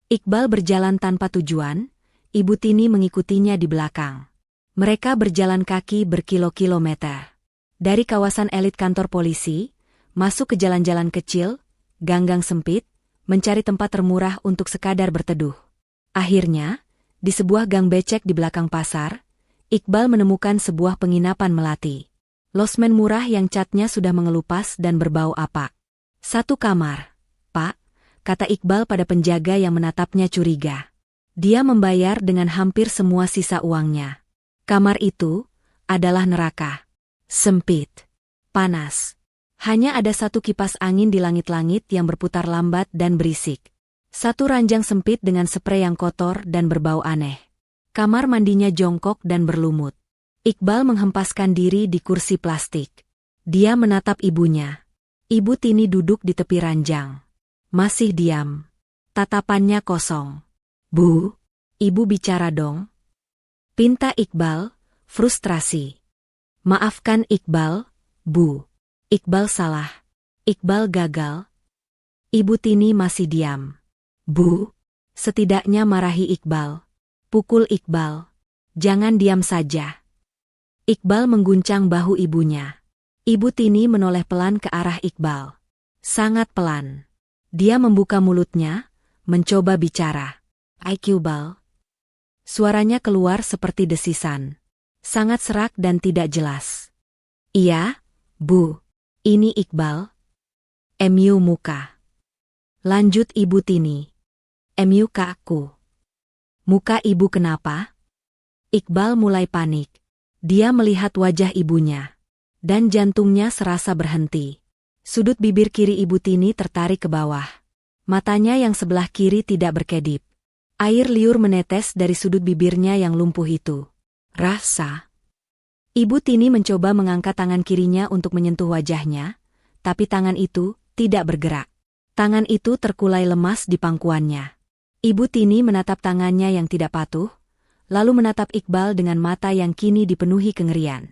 Iqbal berjalan tanpa tujuan, Ibu Tini mengikutinya di belakang. Mereka berjalan kaki berkilo-kilometer. Dari kawasan elit kantor polisi, masuk ke jalan-jalan kecil, gang-gang sempit, mencari tempat termurah untuk sekadar berteduh. Akhirnya, di sebuah gang becek di belakang pasar, Iqbal menemukan sebuah penginapan melati. Losmen murah yang catnya sudah mengelupas dan berbau apak. 1 kamar, Pak, kata Iqbal pada penjaga yang menatapnya curiga. Dia membayar dengan hampir semua sisa uangnya. Kamar itu adalah neraka. Sempit. Panas. Hanya ada 1 kipas angin di langit-langit yang berputar lambat dan berisik. 1 ranjang sempit dengan sprei yang kotor dan berbau aneh. Kamar mandinya jongkok dan berlumut. Iqbal menghempaskan diri di kursi plastik. Dia menatap ibunya. Ibu Tini duduk di tepi ranjang. Masih diam. Tatapannya kosong. Bu, Ibu bicara dong. Pinta Iqbal, frustrasi. Maafkan Iqbal, Bu. Iqbal salah. Iqbal gagal. Ibu Tini masih diam. Bu, setidaknya marahi Iqbal. Pukul Iqbal. Jangan diam saja. Iqbal mengguncang bahu ibunya. Ibu Tini menoleh pelan ke arah Iqbal. Sangat pelan. Dia membuka mulutnya, mencoba bicara. Iqbal. Suaranya keluar seperti desisan. Sangat serak dan tidak jelas. Iya, Bu. Ini Iqbal. MU muka. Lanjut Ibu Tini. MU ke aku. Muka ibu kenapa? Iqbal mulai panik. Dia melihat wajah ibunya. Dan jantungnya serasa berhenti. Sudut bibir kiri Ibu Tini tertarik ke bawah. Matanya yang sebelah kiri tidak berkedip. Air liur menetes dari sudut bibirnya yang lumpuh itu. Rasa. Ibu Tini mencoba mengangkat tangan kirinya untuk menyentuh wajahnya, tapi tangan itu tidak bergerak. Tangan itu terkulai lemas di pangkuannya. Ibu Tini menatap tangannya yang tidak patuh, lalu menatap Iqbal dengan mata yang kini dipenuhi kengerian.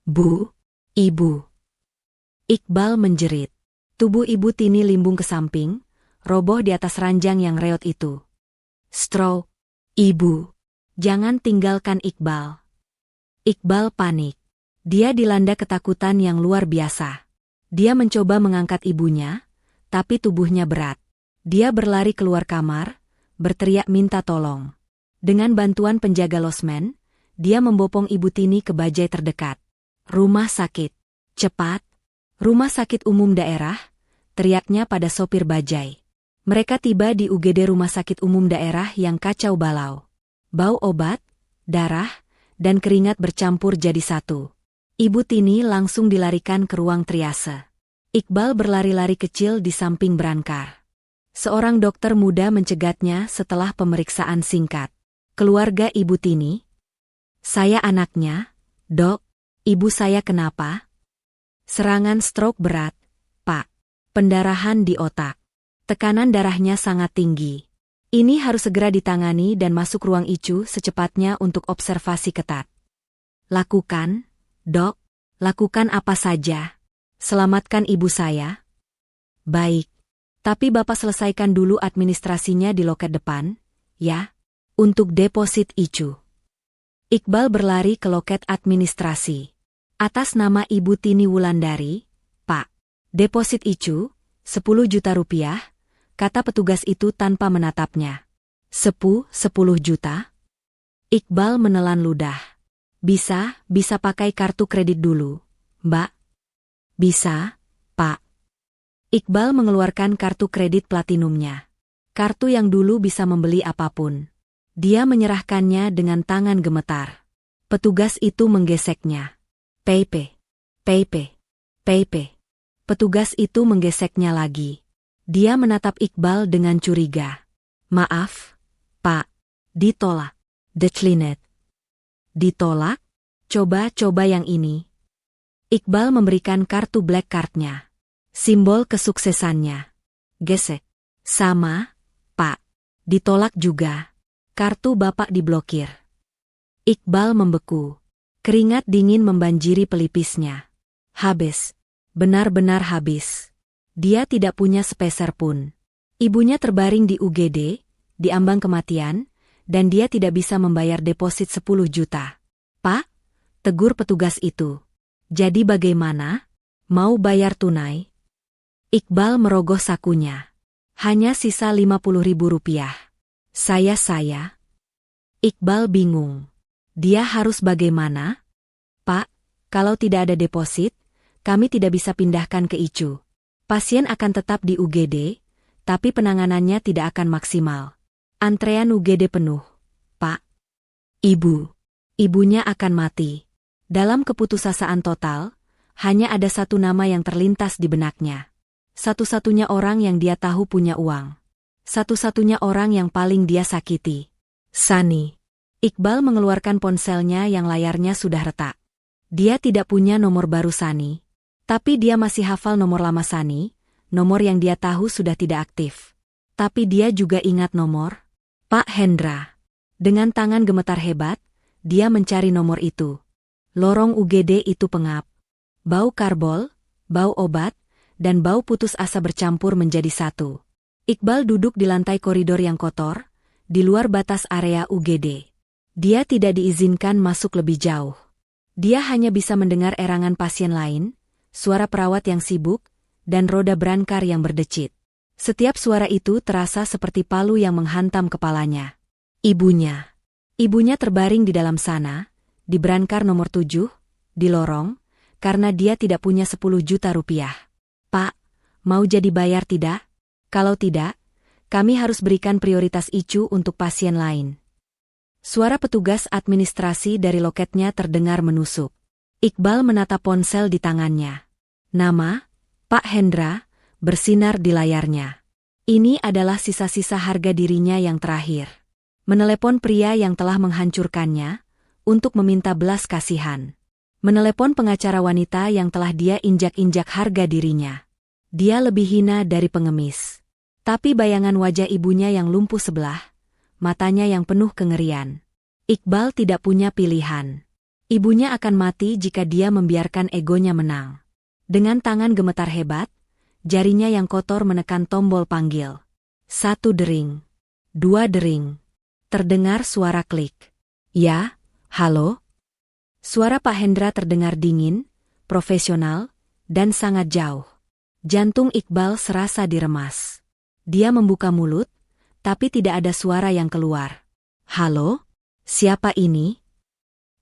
"Bu, Ibu." Iqbal menjerit. Tubuh Ibu Tini limbung ke samping, roboh di atas ranjang yang reot itu. "Stroke, Ibu. Jangan tinggalkan Iqbal." Iqbal panik. Dia dilanda ketakutan yang luar biasa. Dia mencoba mengangkat ibunya, tapi tubuhnya berat. Dia berlari keluar kamar, berteriak minta tolong. Dengan bantuan penjaga losmen, dia membopong Ibu Tini ke bajai terdekat. "Rumah sakit. Cepat. Rumah sakit umum daerah," teriaknya pada sopir bajai. Mereka tiba di UGD Rumah Sakit Umum Daerah yang kacau balau. Bau obat, darah, dan keringat bercampur jadi satu. Ibu Tini langsung dilarikan ke ruang triase. Iqbal berlari-lari kecil di samping brankar. Seorang dokter muda mencegatnya setelah pemeriksaan singkat. "Keluarga Ibu Tini?" "Saya anaknya, Dok. Ibu saya kenapa?" "Serangan stroke berat, Pak. Pendarahan di otak. Tekanan darahnya sangat tinggi. Ini harus segera ditangani dan masuk ruang ICU secepatnya untuk observasi ketat." "Lakukan, Dok. Lakukan apa saja. Selamatkan ibu saya." "Baik. Tapi Bapak selesaikan dulu administrasinya di loket depan, ya? Untuk deposit ICU." Iqbal berlari ke loket administrasi. "Atas nama Ibu Tini Wulandari, Pak. Deposit ICU, 10 juta rupiah," kata petugas itu tanpa menatapnya. 10 juta?" Iqbal menelan ludah. Bisa pakai kartu kredit dulu, Mbak." "Bisa, Pak." Iqbal mengeluarkan kartu kredit platinumnya. Kartu yang dulu bisa membeli apapun. Dia menyerahkannya dengan tangan gemetar. Petugas itu menggeseknya. "PP, PP, PP." Petugas itu menggeseknya lagi. Dia menatap Iqbal dengan curiga. "Maaf, Pak. Ditolak." "Declined." "Ditolak? Coba yang ini." Iqbal memberikan kartu black card-nya. Simbol kesuksesannya. "Gesek." "Sama, Pak. Ditolak juga. Kartu Bapak diblokir." Iqbal membeku. Keringat dingin membanjiri pelipisnya. Habis. Benar-benar habis. Dia tidak punya sepeser pun. Ibunya terbaring di UGD, di ambang kematian, dan dia tidak bisa membayar deposit 10 juta. "Pak," tegur petugas itu. "Jadi bagaimana? Mau bayar tunai?" Iqbal merogoh sakunya. Hanya sisa 50.000 rupiah. Saya. Iqbal bingung. Dia harus bagaimana? "Pak, kalau tidak ada deposit, kami tidak bisa pindahkan ke ICU. Pasien akan tetap di UGD, tapi penanganannya tidak akan maksimal. Antrean UGD penuh, Pak." Ibunya akan mati. Dalam keputusasaan total, hanya ada satu nama yang terlintas di benaknya. Satu-satunya orang yang dia tahu punya uang. Satu-satunya orang yang paling dia sakiti. Sani. Iqbal mengeluarkan ponselnya yang layarnya sudah retak. Dia tidak punya nomor baru Sani. Tapi dia masih hafal nomor lama Sani, nomor yang dia tahu sudah tidak aktif. Tapi dia juga ingat nomor Pak Hendra. Dengan tangan gemetar hebat, dia mencari nomor itu. Lorong UGD itu pengap. Bau karbol, bau obat, dan bau putus asa bercampur menjadi satu. Iqbal duduk di lantai koridor yang kotor, di luar batas area UGD. Dia tidak diizinkan masuk lebih jauh. Dia hanya bisa mendengar erangan pasien lain, suara perawat yang sibuk, dan roda brankar yang berdecit. Setiap suara itu terasa seperti palu yang menghantam kepalanya. Ibunya terbaring di dalam sana, di brankar nomor 7, di lorong, karena dia tidak punya 10 juta rupiah. "Pak, mau jadi bayar tidak? Kalau tidak, kami harus berikan prioritas ICU untuk pasien lain." Suara petugas administrasi dari loketnya terdengar menusuk. Iqbal menatap ponsel di tangannya. Nama, Pak Hendra, bersinar di layarnya. Ini adalah sisa-sisa harga dirinya yang terakhir. Menelepon pria yang telah menghancurkannya, untuk meminta belas kasihan. Menelepon pengacara wanita yang telah dia injak-injak harga dirinya. Dia lebih hina dari pengemis. Tapi bayangan wajah ibunya yang lumpuh sebelah, matanya yang penuh kengerian. Iqbal tidak punya pilihan. Ibunya akan mati jika dia membiarkan egonya menang. Dengan tangan gemetar hebat, jarinya yang kotor menekan tombol panggil. 1 dering. 2 dering. Terdengar suara klik. Ya, halo? Suara Pak Hendra terdengar dingin, profesional, dan sangat jauh. Jantung Iqbal serasa diremas. Dia membuka mulut, tapi tidak ada suara yang keluar. Halo? Siapa ini?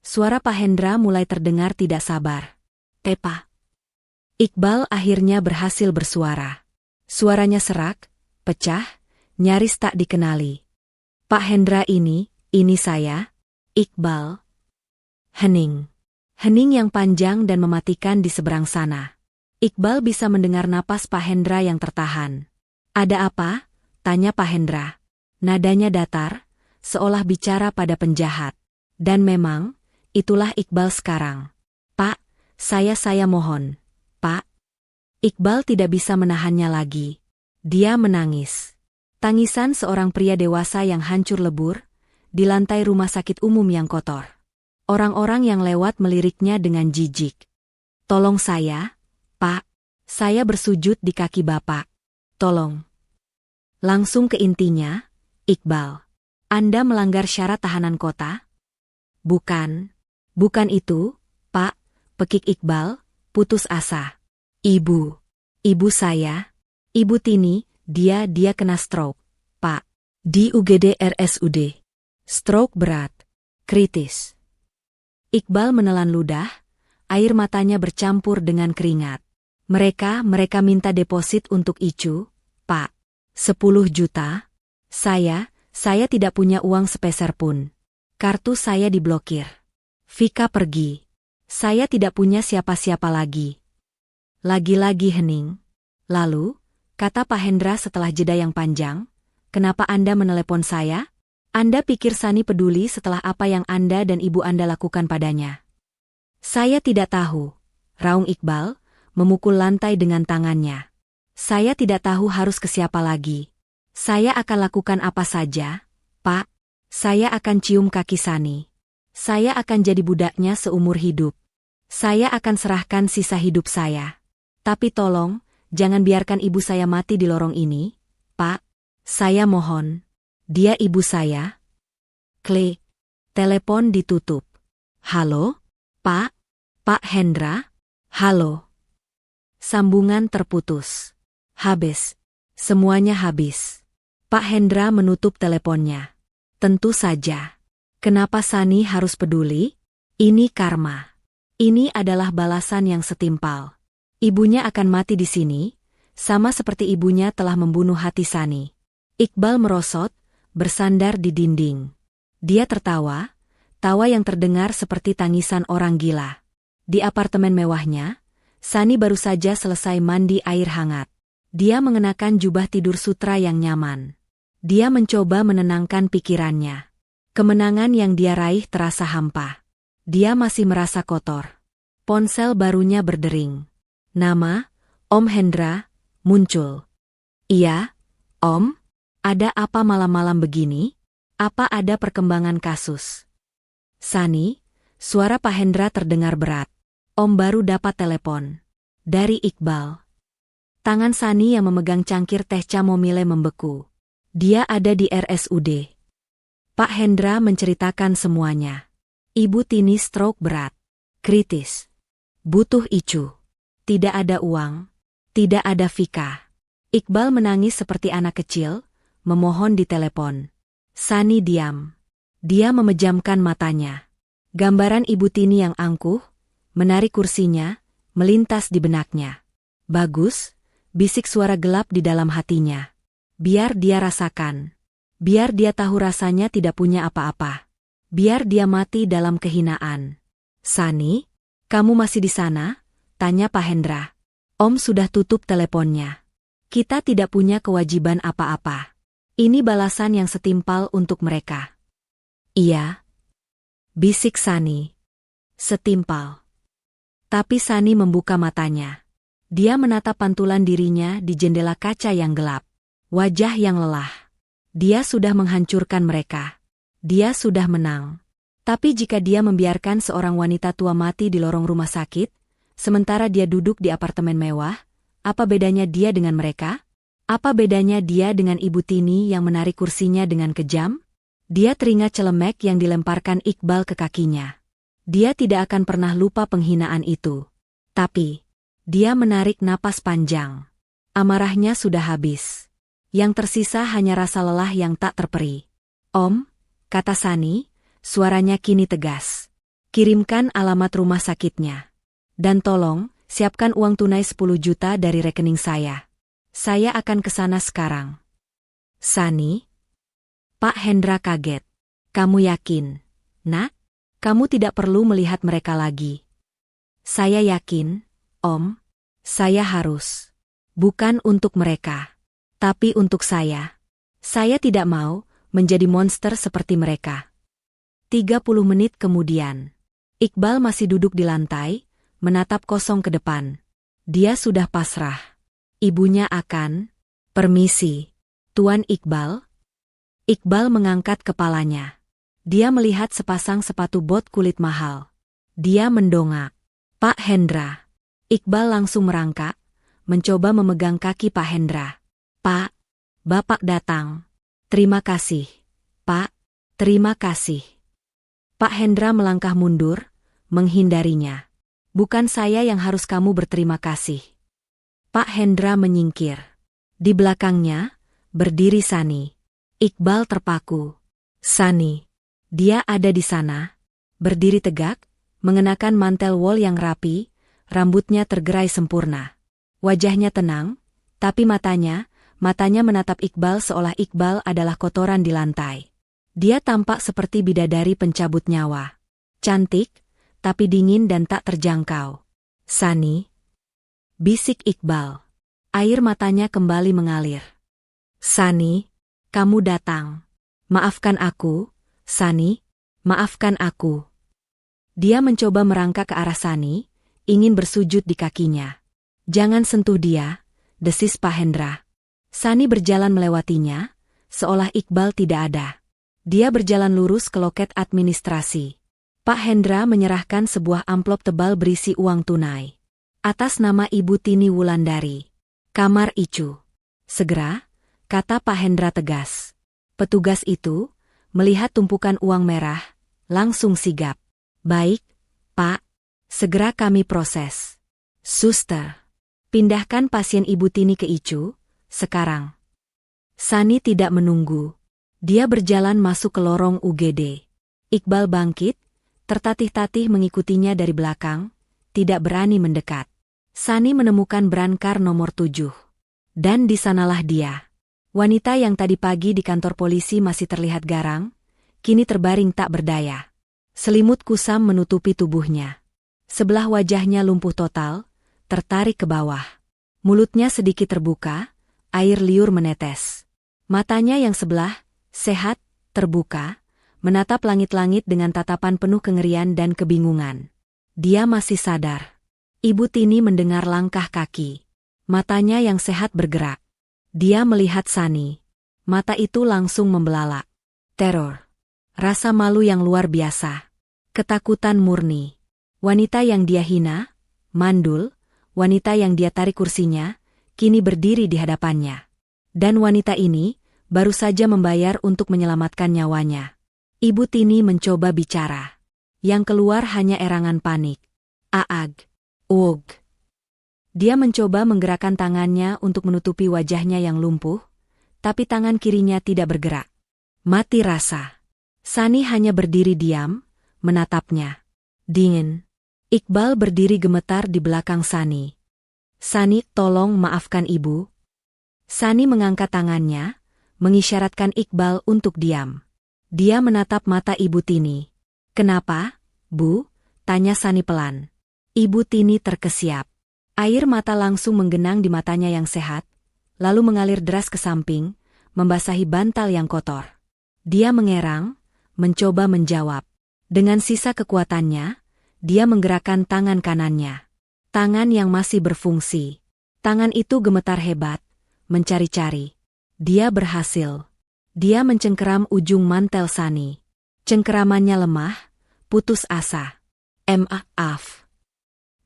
Suara Pak Hendra mulai terdengar tidak sabar. Tepa. Iqbal akhirnya berhasil bersuara. Suaranya serak, pecah, nyaris tak dikenali. Pak Hendra ini saya, Iqbal. Hening. Hening yang panjang dan mematikan di seberang sana. Iqbal bisa mendengar napas Pak Hendra yang tertahan. Ada apa? Tanya Pak Hendra. Nadanya datar, seolah bicara pada penjahat. Dan memang, itulah Iqbal sekarang. Pak, saya mohon. Pak. Iqbal tidak bisa menahannya lagi. Dia menangis. Tangisan seorang pria dewasa yang hancur lebur, di lantai rumah sakit umum yang kotor. Orang-orang yang lewat meliriknya dengan jijik. Tolong saya, Pak. Saya bersujud di kaki Bapak. Tolong. Langsung ke intinya, Iqbal. Anda melanggar syarat tahanan kota? Bukan. Bukan itu, Pak, pekik Iqbal, putus asa. Ibu saya, Ibu Tini, dia kena stroke, Pak. Di UGD RSUD. Stroke berat. Kritis. Iqbal menelan ludah, air matanya bercampur dengan keringat. Mereka minta deposit untuk Icu, Pak. 10 juta? Saya tidak punya uang sepeser pun. Kartu saya diblokir. Vika pergi. Saya tidak punya siapa-siapa lagi. Lagi-lagi hening. Lalu, kata Pak Hendra setelah jeda yang panjang, kenapa Anda menelepon saya? Anda pikir Sani peduli setelah apa yang Anda dan ibu Anda lakukan padanya? Saya tidak tahu, raung Iqbal, memukul lantai dengan tangannya. Saya tidak tahu harus ke siapa lagi. Saya akan lakukan apa saja, Pak. Saya akan cium kaki Sani. Saya akan jadi budaknya seumur hidup. Saya akan serahkan sisa hidup saya. Tapi tolong, jangan biarkan ibu saya mati di lorong ini, Pak. Saya mohon. Dia ibu saya. Klik. Telepon ditutup. Halo, Pak? Pak Hendra? Halo. Sambungan terputus. Habis. Semuanya habis. Pak Hendra menutup teleponnya. Tentu saja. Kenapa Sani harus peduli? Ini karma. Ini adalah balasan yang setimpal. Ibunya akan mati di sini, sama seperti ibunya telah membunuh hati Sani. Iqbal merosot, bersandar di dinding. Dia tertawa, tawa yang terdengar seperti tangisan orang gila. Di apartemen mewahnya, Sani baru saja selesai mandi air hangat. Dia mengenakan jubah tidur sutra yang nyaman. Dia mencoba menenangkan pikirannya. Kemenangan yang dia raih terasa hampa. Dia masih merasa kotor. Ponsel barunya berdering. Nama, Om Hendra, muncul. Iya, Om? Ada apa malam-malam begini? Apa ada perkembangan kasus? Sani, suara Pak Hendra terdengar berat. Om baru dapat telepon. Dari Iqbal. Tangan Sani yang memegang cangkir teh chamomile membeku. Dia ada di RSUD. Pak Hendra menceritakan semuanya. Ibu Tini stroke berat. Kritis. Butuh Icu. Tidak ada uang. Tidak ada Vika. Iqbal menangis seperti anak kecil, memohon di telepon. Sani diam. Dia memejamkan matanya. Gambaran Ibu Tini yang angkuh, menarik kursinya, melintas di benaknya. Bagus, bisik suara gelap di dalam hatinya. Biar dia rasakan. Biar dia tahu rasanya tidak punya apa-apa. Biar dia mati dalam kehinaan. Sani, kamu masih di sana? Tanya Pak Hendra. Om sudah tutup teleponnya. Kita tidak punya kewajiban apa-apa. Ini balasan yang setimpal untuk mereka. Iya. Bisik Sani. Setimpal. Tapi Sani membuka matanya. Dia menatap pantulan dirinya di jendela kaca yang gelap. Wajah yang lelah. Dia sudah menghancurkan mereka. Dia sudah menang. Tapi jika dia membiarkan seorang wanita tua mati di lorong rumah sakit, sementara dia duduk di apartemen mewah, apa bedanya dia dengan mereka? Apa bedanya dia dengan Ibu Tini yang menarik kursinya dengan kejam? Dia teringat celemek yang dilemparkan Iqbal ke kakinya. Dia tidak akan pernah lupa penghinaan itu. Tapi, dia menarik napas panjang. Amarahnya sudah habis. Yang tersisa hanya rasa lelah yang tak terperi. Om, kata Sani, suaranya kini tegas. Kirimkan alamat rumah sakitnya. Dan tolong, siapkan uang tunai 10 juta dari rekening saya. Saya akan ke sana sekarang. Sani? Pak Hendra kaget. Kamu yakin? Nak? Kamu tidak perlu melihat mereka lagi. Saya yakin, Om. Saya harus. Bukan untuk mereka. Tapi untuk saya. Saya tidak mau menjadi monster seperti mereka. 30 menit kemudian. Iqbal masih duduk di lantai, menatap kosong ke depan. Dia sudah pasrah. Ibunya akan, permisi, Tuan Iqbal. Iqbal mengangkat kepalanya. Dia melihat sepasang sepatu bot kulit mahal. Dia mendongak. Pak Hendra. Iqbal langsung merangkak, mencoba memegang kaki Pak Hendra. Pak, Bapak datang. Terima kasih, Pak. Terima kasih. Pak Hendra melangkah mundur, menghindarinya. Bukan saya yang harus kamu berterima kasih. Pak Hendra menyingkir. Di belakangnya, berdiri Sani. Iqbal terpaku. Sani. Dia ada di sana. Berdiri tegak, mengenakan mantel wol yang rapi, rambutnya tergerai sempurna. Wajahnya tenang, tapi matanya menatap Iqbal seolah Iqbal adalah kotoran di lantai. Dia tampak seperti bidadari pencabut nyawa. Cantik, tapi dingin dan tak terjangkau. Sani. Bisik Iqbal. Air matanya kembali mengalir. Sani, kamu datang. Maafkan aku, Sani. Maafkan aku. Dia mencoba merangkak ke arah Sani, ingin bersujud di kakinya. Jangan sentuh dia, desis Pak Hendra. Sani berjalan melewatinya, seolah Iqbal tidak ada. Dia berjalan lurus ke loket administrasi. Pak Hendra menyerahkan sebuah amplop tebal berisi uang tunai. Atas nama Ibu Tini Wulandari. Kamar Icu. Segera, kata Pak Hendra tegas. Petugas itu, melihat tumpukan uang merah, langsung sigap. Baik, Pak. Segera kami proses. Suster. Pindahkan pasien Ibu Tini ke Icu. Sekarang. Sani tidak menunggu. Dia berjalan masuk ke lorong UGD. Iqbal bangkit, tertatih-tatih mengikutinya dari belakang, tidak berani mendekat. Sani menemukan brankar nomor 7. Dan di sanalah dia. Wanita yang tadi pagi di kantor polisi masih terlihat garang, kini terbaring tak berdaya. Selimut kusam menutupi tubuhnya. Sebelah wajahnya lumpuh total, tertarik ke bawah. Mulutnya sedikit terbuka, air liur menetes. Matanya yang sebelah, sehat, terbuka, menatap langit-langit dengan tatapan penuh kengerian dan kebingungan. Dia masih sadar. Ibu Tini mendengar langkah kaki. Matanya yang sehat bergerak. Dia melihat Sani. Mata itu langsung membelalak. Teror. Rasa malu yang luar biasa. Ketakutan murni. Wanita yang dia hina, mandul, wanita yang dia tarik kursinya, kini berdiri di hadapannya. Dan wanita ini, baru saja membayar untuk menyelamatkan nyawanya. Ibu Tini mencoba bicara. Yang keluar hanya erangan panik. Aag. Ug. Dia mencoba menggerakkan tangannya untuk menutupi wajahnya yang lumpuh, tapi tangan kirinya tidak bergerak. Mati rasa. Sani hanya berdiri diam, menatapnya. Dingin. Iqbal berdiri gemetar di belakang Sani. Sani, tolong maafkan ibu. Sani mengangkat tangannya, mengisyaratkan Iqbal untuk diam. Dia menatap mata Ibu Tini. Kenapa, Bu? Tanya Sani pelan. Ibu Tini terkesiap. Air mata langsung menggenang di matanya yang sehat, lalu mengalir deras ke samping, membasahi bantal yang kotor. Dia mengerang, mencoba menjawab. Dengan sisa kekuatannya, dia menggerakkan tangan kanannya. Tangan yang masih berfungsi. Tangan itu gemetar hebat, mencari-cari. Dia berhasil. Dia mencengkeram ujung mantel Sani. Cengkeramannya lemah, putus asa. Maaf.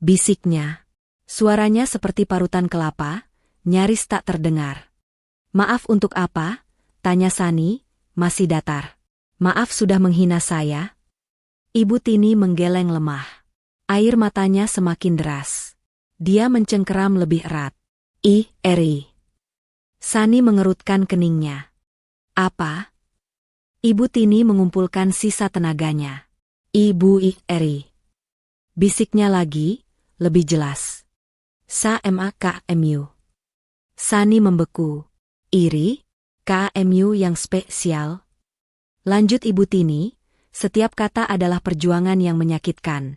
Bisiknya. Suaranya seperti parutan kelapa, nyaris tak terdengar. Maaf untuk apa? Tanya Sani, masih datar. Maaf sudah menghina saya? Ibu Tini menggeleng lemah. Air matanya semakin deras. Dia mencengkeram lebih erat. Eri. Sani mengerutkan keningnya. Apa? Ibu Tini mengumpulkan sisa tenaganya. Ibu Eri. Bisiknya lagi, lebih jelas. KMU. Sani membeku. Iri? KMU yang spesial? Lanjut Ibu Tini, setiap kata adalah perjuangan yang menyakitkan.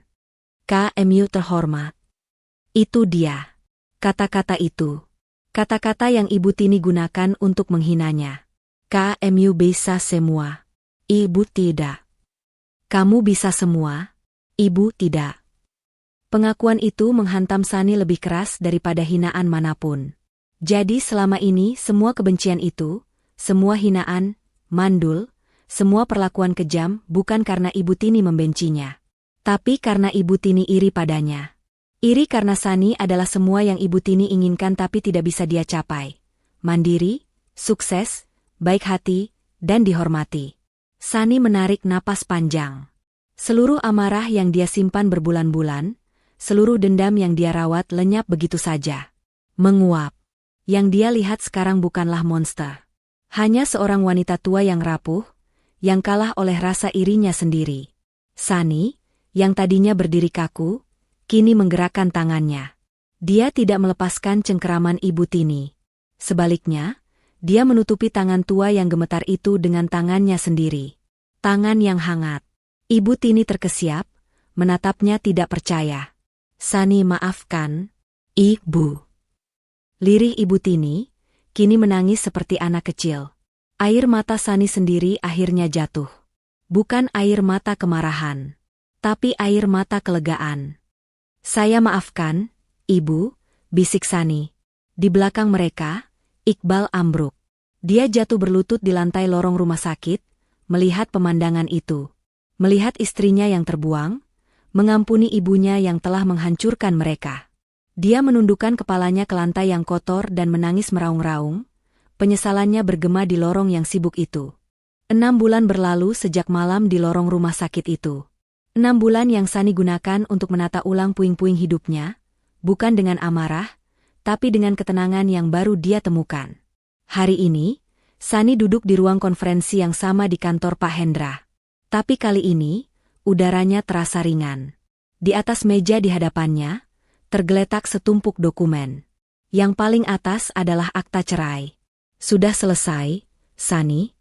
KMU terhormat. Itu dia. Kata-kata itu. Kata-kata yang Ibu Tini gunakan untuk menghinanya. KMU bisa semua. Ibu tidak. Kamu bisa semua. Ibu tidak. Pengakuan itu menghantam Sani lebih keras daripada hinaan manapun. Jadi selama ini semua kebencian itu, semua hinaan, mandul, semua perlakuan kejam bukan karena Ibu Tini membencinya. Tapi karena Ibu Tini iri padanya. Iri karena Sani adalah semua yang Ibu Tini inginkan tapi tidak bisa dia capai. Mandiri, sukses, baik hati, dan dihormati. Sani menarik napas panjang. Seluruh amarah yang dia simpan berbulan-bulan, seluruh dendam yang dia rawat lenyap begitu saja. Menguap. Yang dia lihat sekarang bukanlah monster. Hanya seorang wanita tua yang rapuh, yang kalah oleh rasa irinya sendiri. Sani, yang tadinya berdiri kaku, kini menggerakkan tangannya. Dia tidak melepaskan cengkeraman Ibu Tini. Sebaliknya, dia menutupi tangan tua yang gemetar itu dengan tangannya sendiri. Tangan yang hangat. Ibu Tini terkesiap, menatapnya tidak percaya. Sani maafkan, Ibu. Lirih Ibu Tini, kini menangis seperti anak kecil. Air mata Sani sendiri akhirnya jatuh. Bukan air mata kemarahan, tapi air mata kelegaan. Saya maafkan, Ibu, bisik Sani. Di belakang mereka, Iqbal ambruk. Dia jatuh berlutut di lantai lorong rumah sakit, melihat pemandangan itu. Melihat istrinya yang terbuang, mengampuni ibunya yang telah menghancurkan mereka. Dia menundukkan kepalanya ke lantai yang kotor dan menangis meraung-raung, penyesalannya bergema di lorong yang sibuk itu. 6 bulan berlalu sejak malam di lorong rumah sakit itu. 6 bulan yang Sani gunakan untuk menata ulang puing-puing hidupnya, bukan dengan amarah, tapi dengan ketenangan yang baru dia temukan. Hari ini, Sani duduk di ruang konferensi yang sama di kantor Pak Hendra. Tapi kali ini, udaranya terasa ringan. Di atas meja di hadapannya, tergeletak setumpuk dokumen. Yang paling atas adalah akta cerai. Sudah selesai, Sani?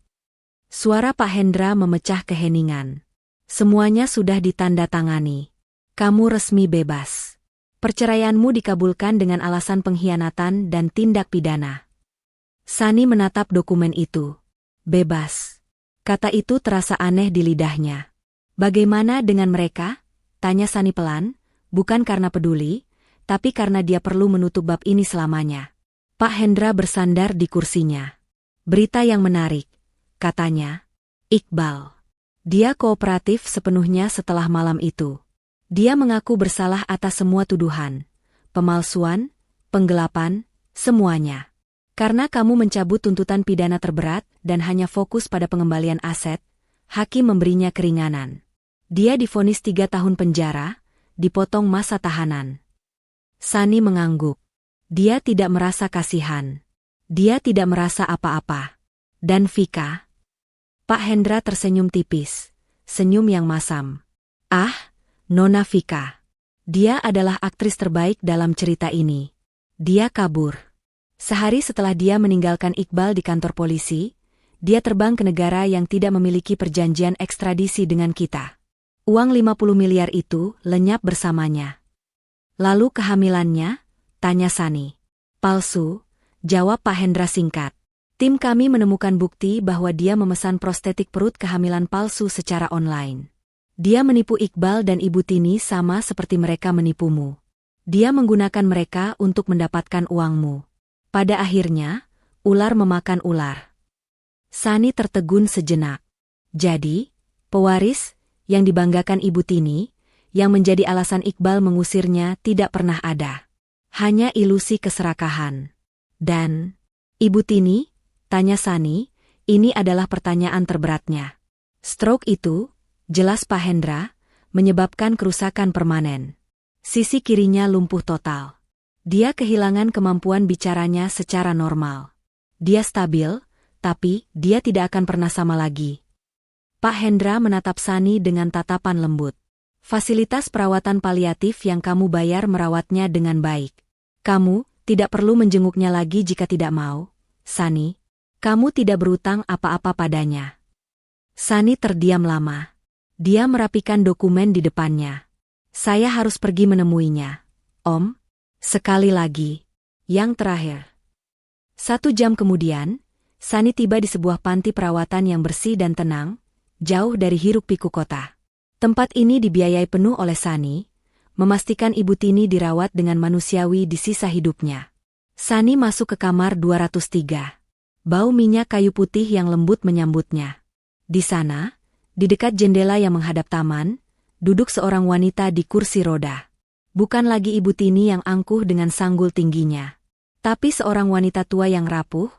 Suara Pak Hendra memecah keheningan. Semuanya sudah ditandatangani. Kamu resmi bebas. Perceraianmu dikabulkan dengan alasan pengkhianatan dan tindak pidana. Sani menatap dokumen itu. Bebas. Kata itu terasa aneh di lidahnya. Bagaimana dengan mereka? Tanya Sani pelan, bukan karena peduli, tapi karena dia perlu menutup bab ini selamanya. Pak Hendra bersandar di kursinya. Berita yang menarik, katanya. Iqbal. Dia kooperatif sepenuhnya setelah malam itu. Dia mengaku bersalah atas semua tuduhan, pemalsuan, penggelapan, semuanya. Karena kamu mencabut tuntutan pidana terberat dan hanya fokus pada pengembalian aset, hakim memberinya keringanan. Dia divonis 3 tahun penjara, dipotong masa tahanan. Sani mengangguk. Dia tidak merasa kasihan. Dia tidak merasa apa-apa. Dan Vika? Pak Hendra tersenyum tipis, senyum yang masam. Ah, Nona Vika. Dia adalah aktris terbaik dalam cerita ini. Dia kabur. Sehari setelah dia meninggalkan Iqbal di kantor polisi, dia terbang ke negara yang tidak memiliki perjanjian ekstradisi dengan kita. Uang 50 miliar itu lenyap bersamanya. Lalu kehamilannya? Tanya Sani. Palsu, jawab Pak Hendra singkat. Tim kami menemukan bukti bahwa dia memesan prostetik perut kehamilan palsu secara online. Dia menipu Iqbal dan Ibu Tini sama seperti mereka menipumu. Dia menggunakan mereka untuk mendapatkan uangmu. Pada akhirnya, ular memakan ular. Sani tertegun sejenak. Jadi, pewaris, yang dibanggakan Ibu Tini, yang menjadi alasan Iqbal mengusirnya tidak pernah ada. Hanya ilusi keserakahan. Dan, Ibu Tini, tanya Sani, ini adalah pertanyaan terberatnya. Stroke itu, jelas Pak Hendra, menyebabkan kerusakan permanen. Sisi kirinya lumpuh total. Dia kehilangan kemampuan bicaranya secara normal. Dia stabil, tapi dia tidak akan pernah sama lagi. Pak Hendra menatap Sani dengan tatapan lembut. Fasilitas perawatan paliatif yang kamu bayar merawatnya dengan baik. Kamu tidak perlu menjenguknya lagi jika tidak mau, Sani. Kamu tidak berutang apa-apa padanya. Sani terdiam lama. Dia merapikan dokumen di depannya. Saya harus pergi menemuinya. Om, sekali lagi. Yang terakhir. 1 jam kemudian, Sani tiba di sebuah panti perawatan yang bersih dan tenang, jauh dari hiruk-pikuk kota. Tempat ini dibiayai penuh oleh Sani, memastikan Ibu Tini dirawat dengan manusiawi di sisa hidupnya. Sani masuk ke kamar 203. Bau minyak kayu putih yang lembut menyambutnya. Di sana, di dekat jendela yang menghadap taman, duduk seorang wanita di kursi roda. Bukan lagi Ibu Tini yang angkuh dengan sanggul tingginya, tapi seorang wanita tua yang rapuh,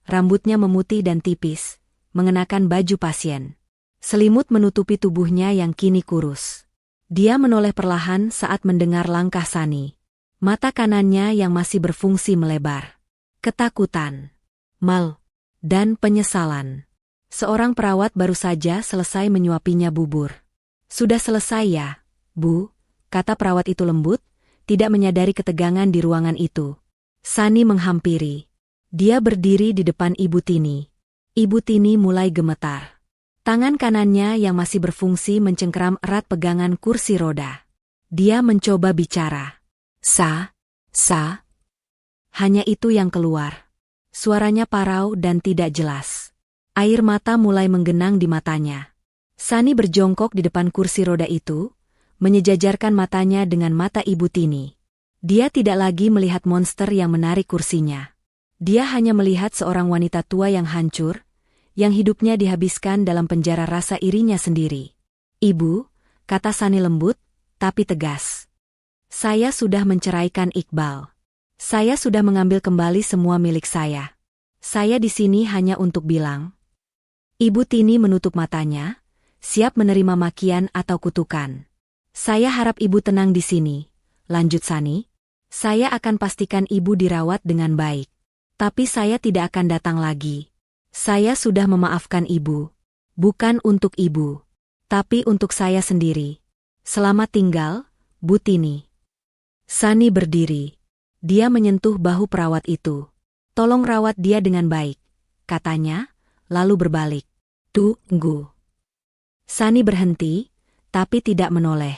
rambutnya memutih dan tipis, mengenakan baju pasien. Selimut menutupi tubuhnya yang kini kurus. Dia menoleh perlahan saat mendengar langkah Sani. Mata kanannya yang masih berfungsi melebar. Ketakutan, mal, dan penyesalan. Seorang perawat baru saja selesai menyuapinya bubur. Sudah selesai ya, Bu, kata perawat itu lembut, tidak menyadari ketegangan di ruangan itu. Sani menghampiri. Dia berdiri di depan Ibu Tini. Ibu Tini mulai gemetar. Tangan kanannya yang masih berfungsi mencengkeram erat pegangan kursi roda. Dia mencoba bicara. Sa. Hanya itu yang keluar. Suaranya parau dan tidak jelas. Air mata mulai menggenang di matanya. Sani berjongkok di depan kursi roda itu, menyejajarkan matanya dengan mata Ibu Tini. Dia tidak lagi melihat monster yang menarik kursinya. Dia hanya melihat seorang wanita tua yang hancur, yang hidupnya dihabiskan dalam penjara rasa irinya sendiri. Ibu, kata Sani lembut, tapi tegas. Saya sudah menceraikan Iqbal. Saya sudah mengambil kembali semua milik saya. Saya di sini hanya untuk bilang. Ibu Tini menutup matanya, siap menerima makian atau kutukan. Saya harap Ibu tenang di sini, lanjut Sani. Saya akan pastikan Ibu dirawat dengan baik. Tapi saya tidak akan datang lagi. Saya sudah memaafkan Ibu. Bukan untuk Ibu, tapi untuk saya sendiri. Selamat tinggal, Bu Tini. Sani berdiri. Dia menyentuh bahu perawat itu. Tolong rawat dia dengan baik, katanya, lalu berbalik. Tunggu. Sani berhenti, tapi tidak menoleh.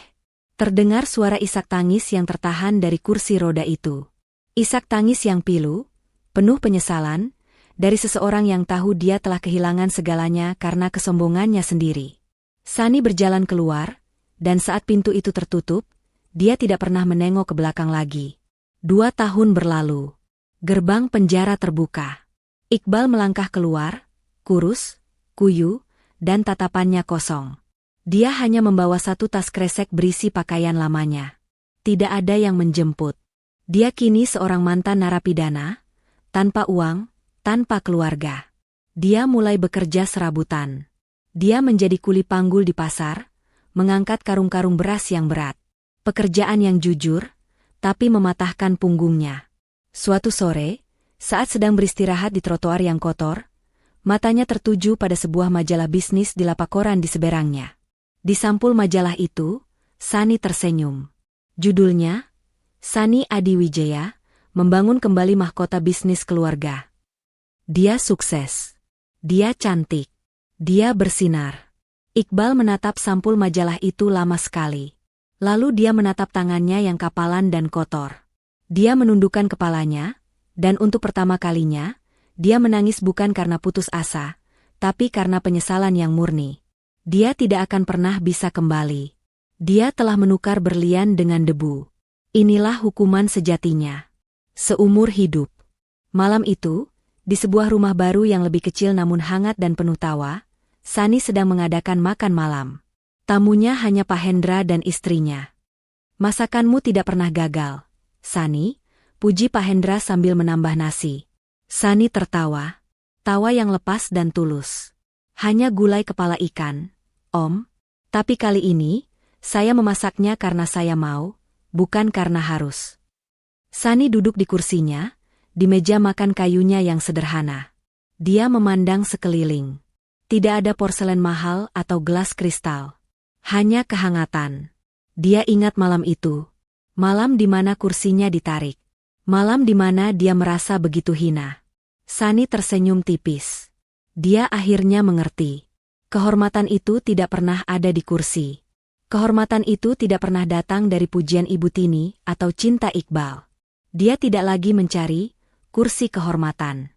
Terdengar suara isak tangis yang tertahan dari kursi roda itu. Isak tangis yang pilu, penuh penyesalan, dari seseorang yang tahu dia telah kehilangan segalanya karena kesombongannya sendiri. Sani berjalan keluar, dan saat pintu itu tertutup, dia tidak pernah menengok ke belakang lagi. 2 tahun berlalu. Gerbang penjara terbuka. Iqbal melangkah keluar, kurus, kuyu, dan tatapannya kosong. Dia hanya membawa 1 tas kresek berisi pakaian lamanya. Tidak ada yang menjemput. Dia kini seorang mantan narapidana, tanpa uang, tanpa keluarga. Dia mulai bekerja serabutan. Dia menjadi kuli panggul di pasar, mengangkat karung-karung beras yang berat. Pekerjaan yang jujur, tapi mematahkan punggungnya. Suatu sore, saat sedang beristirahat di trotoar yang kotor, matanya tertuju pada sebuah majalah bisnis di lapak koran di seberangnya. Di sampul majalah itu, Sani tersenyum. Judulnya, Sani Adiwijaya, membangun kembali mahkota bisnis keluarga. Dia sukses. Dia cantik. Dia bersinar. Iqbal menatap sampul majalah itu lama sekali. Lalu dia menatap tangannya yang kapalan dan kotor. Dia menundukkan kepalanya, dan untuk pertama kalinya, dia menangis bukan karena putus asa, tapi karena penyesalan yang murni. Dia tidak akan pernah bisa kembali. Dia telah menukar berlian dengan debu. Inilah hukuman sejatinya. Seumur hidup. Malam itu, di sebuah rumah baru yang lebih kecil namun hangat dan penuh tawa, Sani sedang mengadakan makan malam. Tamunya hanya Pak Hendra dan istrinya. "Masakanmu tidak pernah gagal, Sani," puji Pak Hendra sambil menambah nasi. Sani tertawa. Tawa yang lepas dan tulus. "Hanya gulai kepala ikan, Om. Tapi kali ini, saya memasaknya karena saya mau, bukan karena harus." Sani duduk di kursinya, di meja makan kayunya yang sederhana. Dia memandang sekeliling. Tidak ada porselen mahal atau gelas kristal. Hanya kehangatan. Dia ingat malam itu. Malam di mana kursinya ditarik. Malam di mana dia merasa begitu hina. Sani tersenyum tipis. Dia akhirnya mengerti. Kehormatan itu tidak pernah ada di kursi. Kehormatan itu tidak pernah datang dari pujian Ibu Tini atau cinta Iqbal. Dia tidak lagi mencari kursi kehormatan.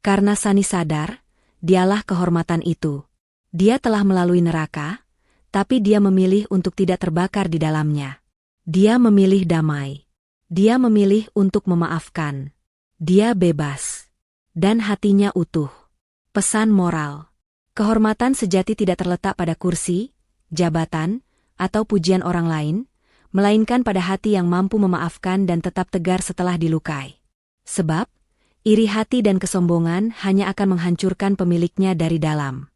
Karena Sani sadar, dialah kehormatan itu. Dia telah melalui neraka, tapi dia memilih untuk tidak terbakar di dalamnya. Dia memilih damai. Dia memilih untuk memaafkan. Dia bebas. Dan hatinya utuh. Pesan moral. Kehormatan sejati tidak terletak pada kursi, jabatan, atau pujian orang lain, melainkan pada hati yang mampu memaafkan dan tetap tegar setelah dilukai. Sebab, iri hati dan kesombongan hanya akan menghancurkan pemiliknya dari dalam.